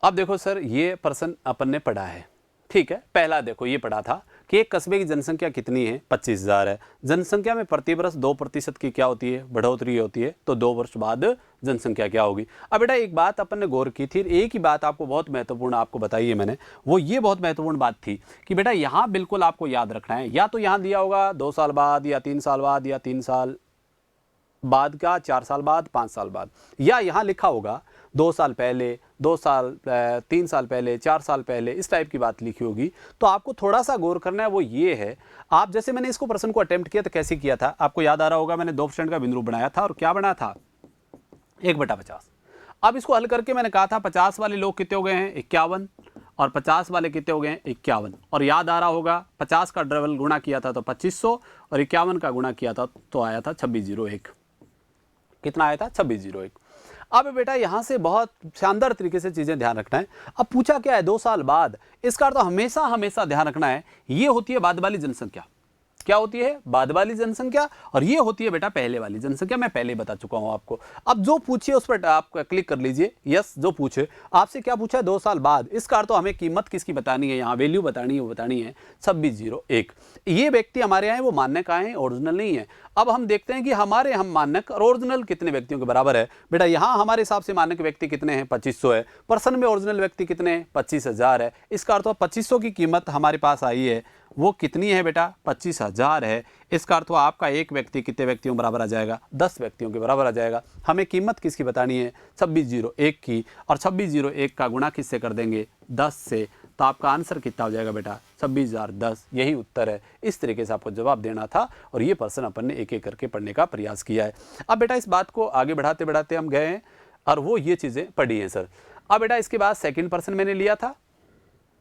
S1: अब देखो सर ये प्रश्न अपन ने पढ़ा है, ठीक है। पहला देखो ये पढ़ा था कि एक कस्बे की जनसंख्या कितनी है, 25,000 है। जनसंख्या में प्रति वर्ष 2% की क्या होती है, बढ़ोतरी होती है, तो 2 वर्ष बाद जनसंख्या क्या होगी। अब बेटा एक बात अपन ने गौर की थी, एक ही बात आपको बहुत महत्वपूर्ण आपको बताई है मैंने, वो ये बहुत महत्वपूर्ण बात थी कि बेटा यहाँ बिल्कुल आपको याद रखना है, या तो यहाँ दिया होगा 2 साल बाद, या 3 साल बाद, या 3 साल बाद का, 4 साल बाद, 5 साल बाद, या यहाँ लिखा होगा 2 साल पहले, 2 साल 3 साल पहले, 4 साल पहले, इस टाइप की बात लिखी होगी। तो आपको थोड़ा सा गौर करना है, वो ये है, आप जैसे मैंने इसको प्रश्न को अटेम्प्ट किया तो कैसे किया था, आपको याद आ रहा होगा, मैंने 2% का बिंदु बनाया था, और क्या बना था, 1/50। अब इसको हल करके मैंने कहा था 50 वाले लोग कितने हो गए हैं, 51, और 50 वाले कितने हो गए हैं, 51। और याद आ रहा होगा 50 का डबल गुणा किया था तो 2500, और 51 का गुणा किया था तो आया था 2601। कितना आया था, 2601। अब बेटा यहां से बहुत शानदार तरीके से चीजें ध्यान रखना है। अब पूछा क्या है, 2 साल बाद, इसका अर्थ तो हमेशा हमेशा ध्यान रखना है, ये होती है बाद वाली जनसंख्या। क्या होती है, बाद वाली जनसंख्या, और ये होती है बेटा पहले वाली जनसंख्या। मैं पहले ही बता चुका हूं आपको। अब जो पूछिए उस पर आप क्लिक कर लीजिए, यस। जो पूछे आपसे, क्या पूछा है, 2 साल बाद, इसका अर्थ तो हमें कीमत किसकी बतानी है, यहाँ वैल्यू बतानी है, वो बतानी है 2601। ये व्यक्ति हमारे यहाँ है, वो मानक आए हैं, ओरिजिनल नहीं है। अब हम देखते हैं कि हमारे हम मानक और ओरिजिनल कितने व्यक्तियों के बराबर है। बेटा यहाँ हमारे हिसाब से मानक व्यक्ति कितने हैं, 2500 है। प्रश्न में ओरिजिनल व्यक्ति कितने हैं, 25,000 है। इसका अर्थ 2500 की कीमत हमारे पास आई है, वो कितनी है बेटा, 25,000 है। इसका अर्थ आपका एक व्यक्ति कितने व्यक्तियों के बराबर आ जाएगा, 10 व्यक्तियों के बराबर आ जाएगा। हमें कीमत किसकी बतानी है, 2601 की, और 2601 का गुणा किससे कर देंगे, 10 से। तो आपका आंसर कितना हो जाएगा बेटा, 26,010। यही उत्तर है। इस तरीके से आपको जवाब देना था, और ये प्रश्न अपन ने एक एक करके पढ़ने का प्रयास किया है। अब बेटा इस बात को आगे बढ़ाते बढ़ाते हम गए हैं, और वो ये चीज़ें पढ़ी हैं सर। अब बेटा इसके बाद सेकेंड प्रश्न मैंने लिया था,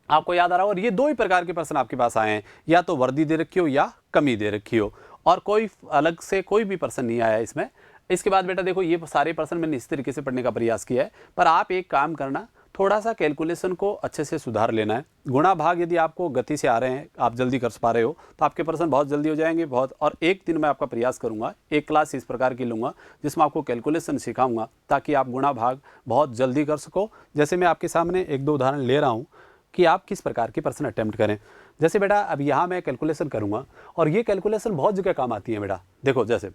S1: आपको याद आ रहा हो। और ये 2 ही प्रकार के प्रश्न आपके पास आए हैं, या तो वर्दी दे रखी हो या कमी दे रखी हो, और कोई अलग से कोई भी प्रश्न नहीं आया इसमें। इसके बाद बेटा देखो ये सारे प्रश्न मैंने इस तरीके से पढ़ने का प्रयास किया है। पर आप एक काम करना, थोड़ा सा कैलकुलेशन को अच्छे से सुधार लेना है। गुणा भाग यदि आपको गति से आ रहे हैं, आप जल्दी कर पा रहे हो, तो आपके प्रश्न बहुत जल्दी हो जाएंगे बहुत। और एक दिन मैं आपका प्रयास करूंगा, एक क्लास इस प्रकार की लूँगा जिसमें आपको कैलकुलेशन सिखाऊंगा, ताकि आप गुणा भाग बहुत जल्दी कर सको। जैसे मैं आपके सामने 1-2 उदाहरण ले रहा हूँ कि आप किस प्रकार के प्रश्न अटेम्प्ट करें। जैसे बेटा अब यहाँ मैं कैलकुलेशन करूँगा, और ये कैलकुलेशन बहुत जगह काम आती है बेटा। देखो जैसे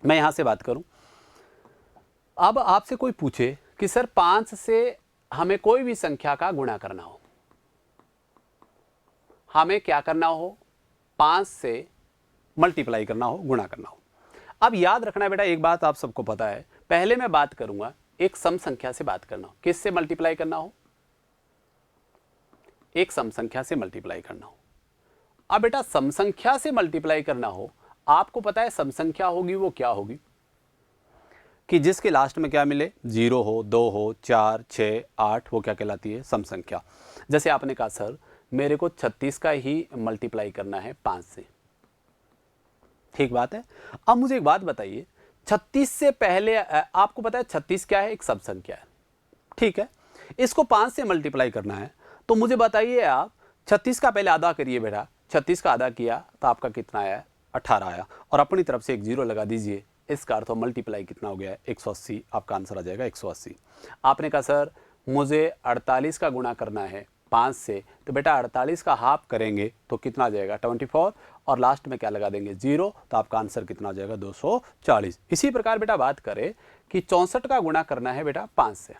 S1: मैं यहाँ से बात करूँ, अब आपसे कोई पूछे कि सर 5 से हमें कोई भी संख्या का गुणा करना हो, हमें क्या करना हो, 5 से मल्टीप्लाई करना हो, गुणा करना हो। अब याद रखना है बेटा, एक बात आप सबको पता है, पहले मैं बात करूंगा एक सम संख्या से बात करना हो। किससे मल्टीप्लाई करना हो, एक सम संख्या से मल्टीप्लाई करना हो। अब बेटा सम संख्या से मल्टीप्लाई करना हो, आपको पता है सम संख्या होगी वो क्या होगी, कि जिसके लास्ट में क्या मिले, 0 हो, 2 हो, 4, 6, 8, वो क्या कहलाती है, सम संख्या। जैसे आपने कहा सर मेरे को 36 का ही मल्टीप्लाई करना है 5 से, ठीक बात है। अब मुझे एक बात बताइए, 36 से पहले आपको पता है 36 क्या है, एक सब संख्या है, ठीक है। इसको 5 से मल्टीप्लाई करना है। तो मुझे बताइए आप 36 का पहले आधा करिए बेटा, 36 का आधा किया तो आपका कितना आया, 18 आया, और अपनी तरफ से एक जीरो लगा दीजिए। इसका अर्थ मल्टीप्लाई कितना हो गया, 180। आपका आंसर आ जाएगा 180। आपने कहा सर मुझे 48 का गुणा करना है 5 से, तो बेटा 48 का हाफ करेंगे तो कितना आ जाएगा, 24, और लास्ट में क्या लगा देंगे, 0, तो आपका आंसर कितना आ जाएगा, 240। इसी प्रकार बेटा बात करें कि 64 का गुणा करना है बेटा 5 से,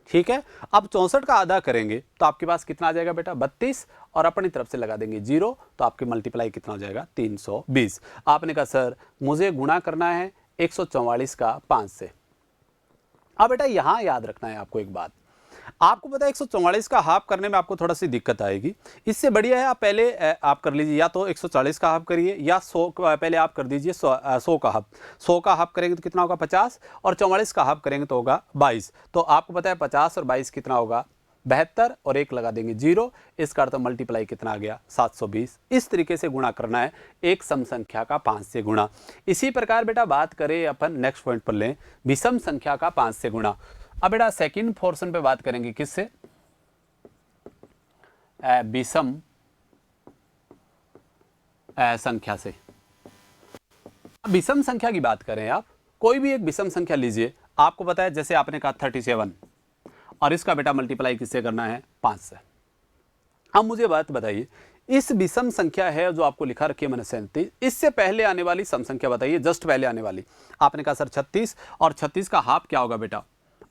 S1: ठीक है। अब 64 का आधा करेंगे तो आपके पास कितना आ जाएगा बेटा, 32, और अपनी तरफ से लगा देंगे 0, तो आपकी मल्टीप्लाई कितना हो जाएगा, 320। आपने कहा सर मुझे गुणा करना है 144 का 5 से। अब बेटा यहां याद रखना है आपको एक बात, आपको पता है 144 का हाफ करने में आपको थोड़ा सी दिक्कत आएगी। इससे बढ़िया है आप पहले आप कर लीजिए, या तो 140 का हाफ करिए या 100 पहले आप कर दीजिए 100 का हाफ। 100 का हाफ करेंगे तो कितना होगा, 50, और 44 का हाफ करेंगे तो होगा 22। तो आपको पता है 50 और 22 कितना होगा, 72, और 1 लगा देंगे 0। इसका अर्थ मल्टीप्लाई कितना आ गया, 720। इस तरीके से गुणा करना है एक सम संख्या का 5 से गुणा। इसी प्रकार बेटा बात करें अपन नेक्स्ट पॉइंट पर लें, विषम संख्या का 5 से गुणा। अब बेटा सेकंड पोर्शन पे बात करेंगे किससे, विषम संख्या से। विषम संख्या की बात करें, आप कोई भी एक विषम संख्या लीजिए। आपको पता है जैसे आपने कहा 37, और इसका बेटा मल्टीप्लाई किससे करना है, 5 से। अब मुझे बात बताइए, इस विषम संख्या है जो आपको लिखा रखी है मैंने 37, इससे पहले आने वाली सम संख्या बताइए, जस्ट पहले आने वाली। आपने कहा सर 36, और 36 का हाफ क्या होगा बेटा,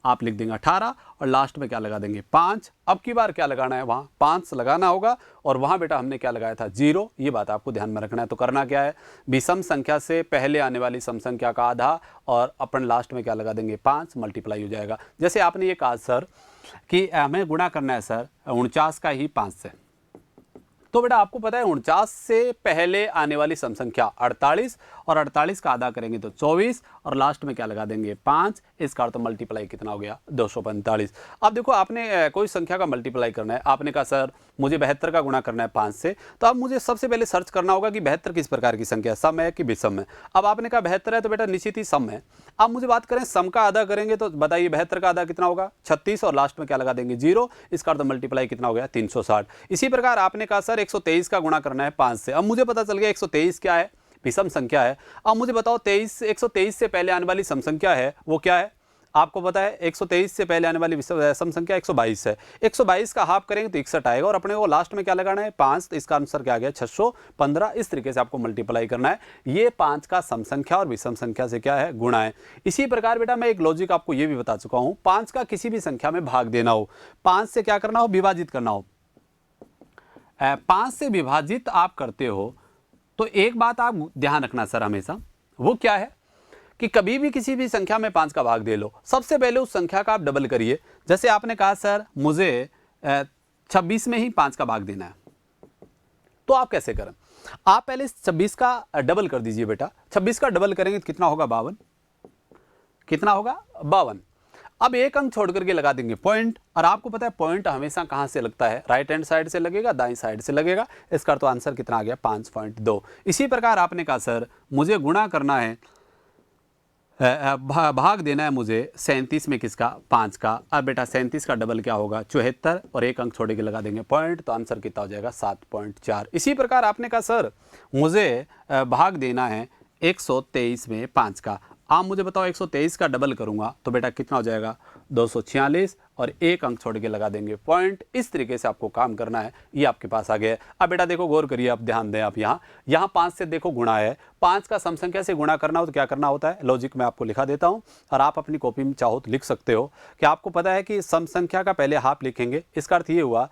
S1: आप लिख देंगे 18, और लास्ट में क्या लगा देंगे, 5। अब की बार क्या लगाना है, वहाँ 5 लगाना होगा, और वहाँ बेटा हमने क्या लगाया था, 0। ये बात आपको ध्यान में रखना है। तो करना क्या है, विषम संख्या से पहले आने वाली सम संख्या का आधा, और अपन लास्ट में क्या लगा देंगे, 5, मल्टीप्लाई हो जाएगा। जैसे आपने ये कहा सर कि हमें गुणा करना है सर 49 का ही 5 से, तो बेटा आपको पता है 49 से पहले आने वाली सम संख्या 48, और 48 का आधा करेंगे तो 24, और लास्ट में क्या लगा देंगे, 5। इसका अर्थ मल्टीप्लाई कितना हो गया, 245। अब देखो आपने कोई संख्या का मल्टीप्लाई करना है। आपने कहा सर मुझे 72 का गुणा करना है 5 से, तो अब मुझे सबसे पहले सर्च करना होगा कि 72 किस प्रकार की संख्या है, सम है कि विषम है। अब आपने कहा 72 है तो बेटा निश्चित ही सम है। अब मुझे बात करें सम का आधा करेंगे तो बताइए 72 का आधा कितना होगा, 36, और लास्ट में क्या लगा देंगे, 0। इसका अर्थ मल्टीप्लाई कितना हो गया, 360। इसी प्रकार आपने कहा सर 123 का गुणा करना है 5 से। अब मुझे पता चल गया 123 क्या है, विषम संख्या है। अब मुझे बताओ 123 से पहले आने वाली सम संख्या है वो क्या है। आपको पता है 123 से पहले आने वाली सम संख्या 122 है। 122 का हाफ करेंगे तो 61 आएगा, और अपने को लास्ट में क्या लगाना है, 5। तो इसका आंसर क्या आ गया, 615। इस तरीके से आपको मल्टीप्लाई करना है। ये 5 का सम संख्या और विषम संख्या से क्या है, गुणा है। इसी प्रकार बेटा मैं एक लॉजिक आपको ये भी बता चुका हूं, 5 का किसी भी संख्या में भाग देना हो, 5 से क्या करना हो, विभाजित करना हो। 5 से विभाजित आप करते हो तो एक बात आप ध्यान रखना सर हमेशा, वो क्या है कि कभी भी किसी भी संख्या में 5 का भाग दे लो, सबसे पहले उस संख्या का आप डबल करिए। जैसे आपने कहा सर मुझे 26 में ही 5 का भाग देना है, तो आप कैसे करें, आप पहले 26 का डबल कर दीजिए बेटा। 26 का डबल करेंगे तो कितना होगा, 52। कितना होगा, 52। अब एक अंक छोड़ करके लगा देंगे पॉइंट, और आपको पता है पॉइंट हमेशा कहां से लगता है, राइट हैंड साइड से लगेगा, दाईं साइड से लगेगा। इसका तो आंसर कितना आ गया, 5.2। इसी प्रकार आपने कहा सर मुझे गुणा करना है, भाग देना है मुझे 37 में किसका, 5 का। अब बेटा 37 का डबल क्या होगा, 74, और एक अंक छोड़ के लगा देंगे पॉइंट, तो आंसर कितना हो जाएगा, 7.4। इसी प्रकार आपने कहा सर मुझे भाग देना है 123 में 5 का। आप मुझे बताओ 123 का डबल करूंगा तो बेटा कितना हो जाएगा, 246, और एक अंक छोड़ के लगा देंगे पॉइंट। इस तरीके से आपको काम करना है। ये आपके पास आ गया। अब बेटा देखो गौर करिए, आप ध्यान दें, आप यहाँ 5 से देखो गुणा है, 5 का सम संख्या से गुणा करना हो तो क्या करना होता है, लॉजिक में आपको लिखा देता हूँ, और आप अपनी कॉपी में चाहो तो लिख सकते हो कि आपको पता है कि सम संख्या का पहले हाफ लिखेंगे। इसका अर्थ ये हुआ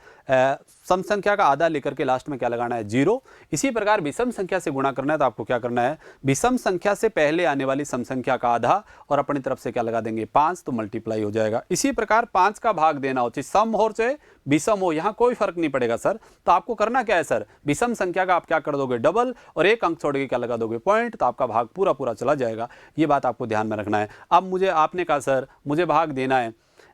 S1: सम संख्या का आधा लेकर के लास्ट में क्या लगाना है, 0। इसी प्रकार विषम संख्या से गुणा करना है तो आपको क्या करना है, विषम संख्या से पहले आने वाली सम संख्या का आधा, और अपनी तरफ से क्या लगा देंगे, 5, तो मल्टीप्लाई हो जाएगा। इसी प्रकार 5 का भाग देना हो, चाहे सम हो चाहे विषम हो, यहाँ कोई फर्क नहीं पड़ेगा सर। तो आपको करना क्या है सर, विषम संख्या का आप क्या कर दोगे, डबल, और एक अंक छोड़ के क्या लगा दोगे, पॉइंट, तो आपका भाग पूरा पूरा चला जाएगा। ये बात आपको ध्यान में रखना है। अब मुझे आपने कहा सर मुझे भाग देना है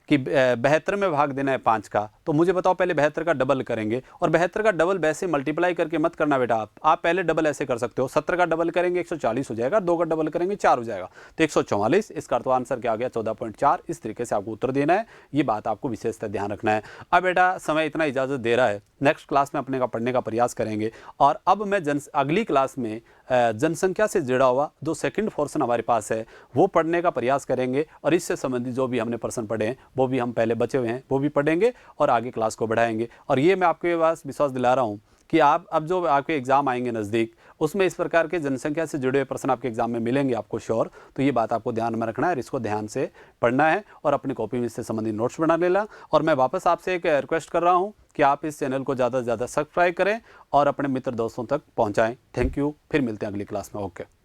S1: कि 72 में भाग देना है 5 का, तो मुझे बताओ पहले 72 का डबल करेंगे। और 72 का डबल वैसे मल्टीप्लाई करके मत करना बेटा, आप पहले डबल ऐसे कर सकते हो, 70 का डबल करेंगे 140 हो जाएगा, 2 का डबल करेंगे 4 हो जाएगा, तो 144। इसका तो आंसर क्या आ गया 14.4। इस तरीके से आपको उत्तर देना है, ये बात आपको विशेषतः ध्यान रखना है। अब बेटा समय इतना इजाज़त दे रहा है, नेक्स्ट क्लास में अपने का पढ़ने का प्रयास करेंगे। और अब मैं अगली क्लास में जनसंख्या से जुड़ा हुआ जो सेकंड पोर्शन हमारे पास है वो पढ़ने का प्रयास करेंगे, और इससे संबंधित जो भी हमने प्रश्न पढ़े हैं वो भी हम पहले बचे हुए हैं वो भी पढ़ेंगे और आगे क्लास को बढ़ाएंगे। और ये मैं आपके पास विश्वास दिला रहा हूँ कि आप अब जो आपके एग्ज़ाम आएंगे नज़दीक, उसमें इस प्रकार के जनसंख्या से जुड़े हुए प्रश्न आपके एग्जाम में मिलेंगे आपको श्योर। तो ये बात आपको ध्यान में रखना है और इसको ध्यान से पढ़ना है और अपनी कॉपी में इससे संबंधित नोट्स बना लेना। और मैं वापस आपसे एक रिक्वेस्ट कर रहा हूँ कि आप इस चैनल को ज़्यादा से ज़्यादा सब्सक्राइब करें और अपने मित्र दोस्तों तक पहुँचाएँ। थैंक यू, फिर मिलते हैं अगली क्लास में। ओके।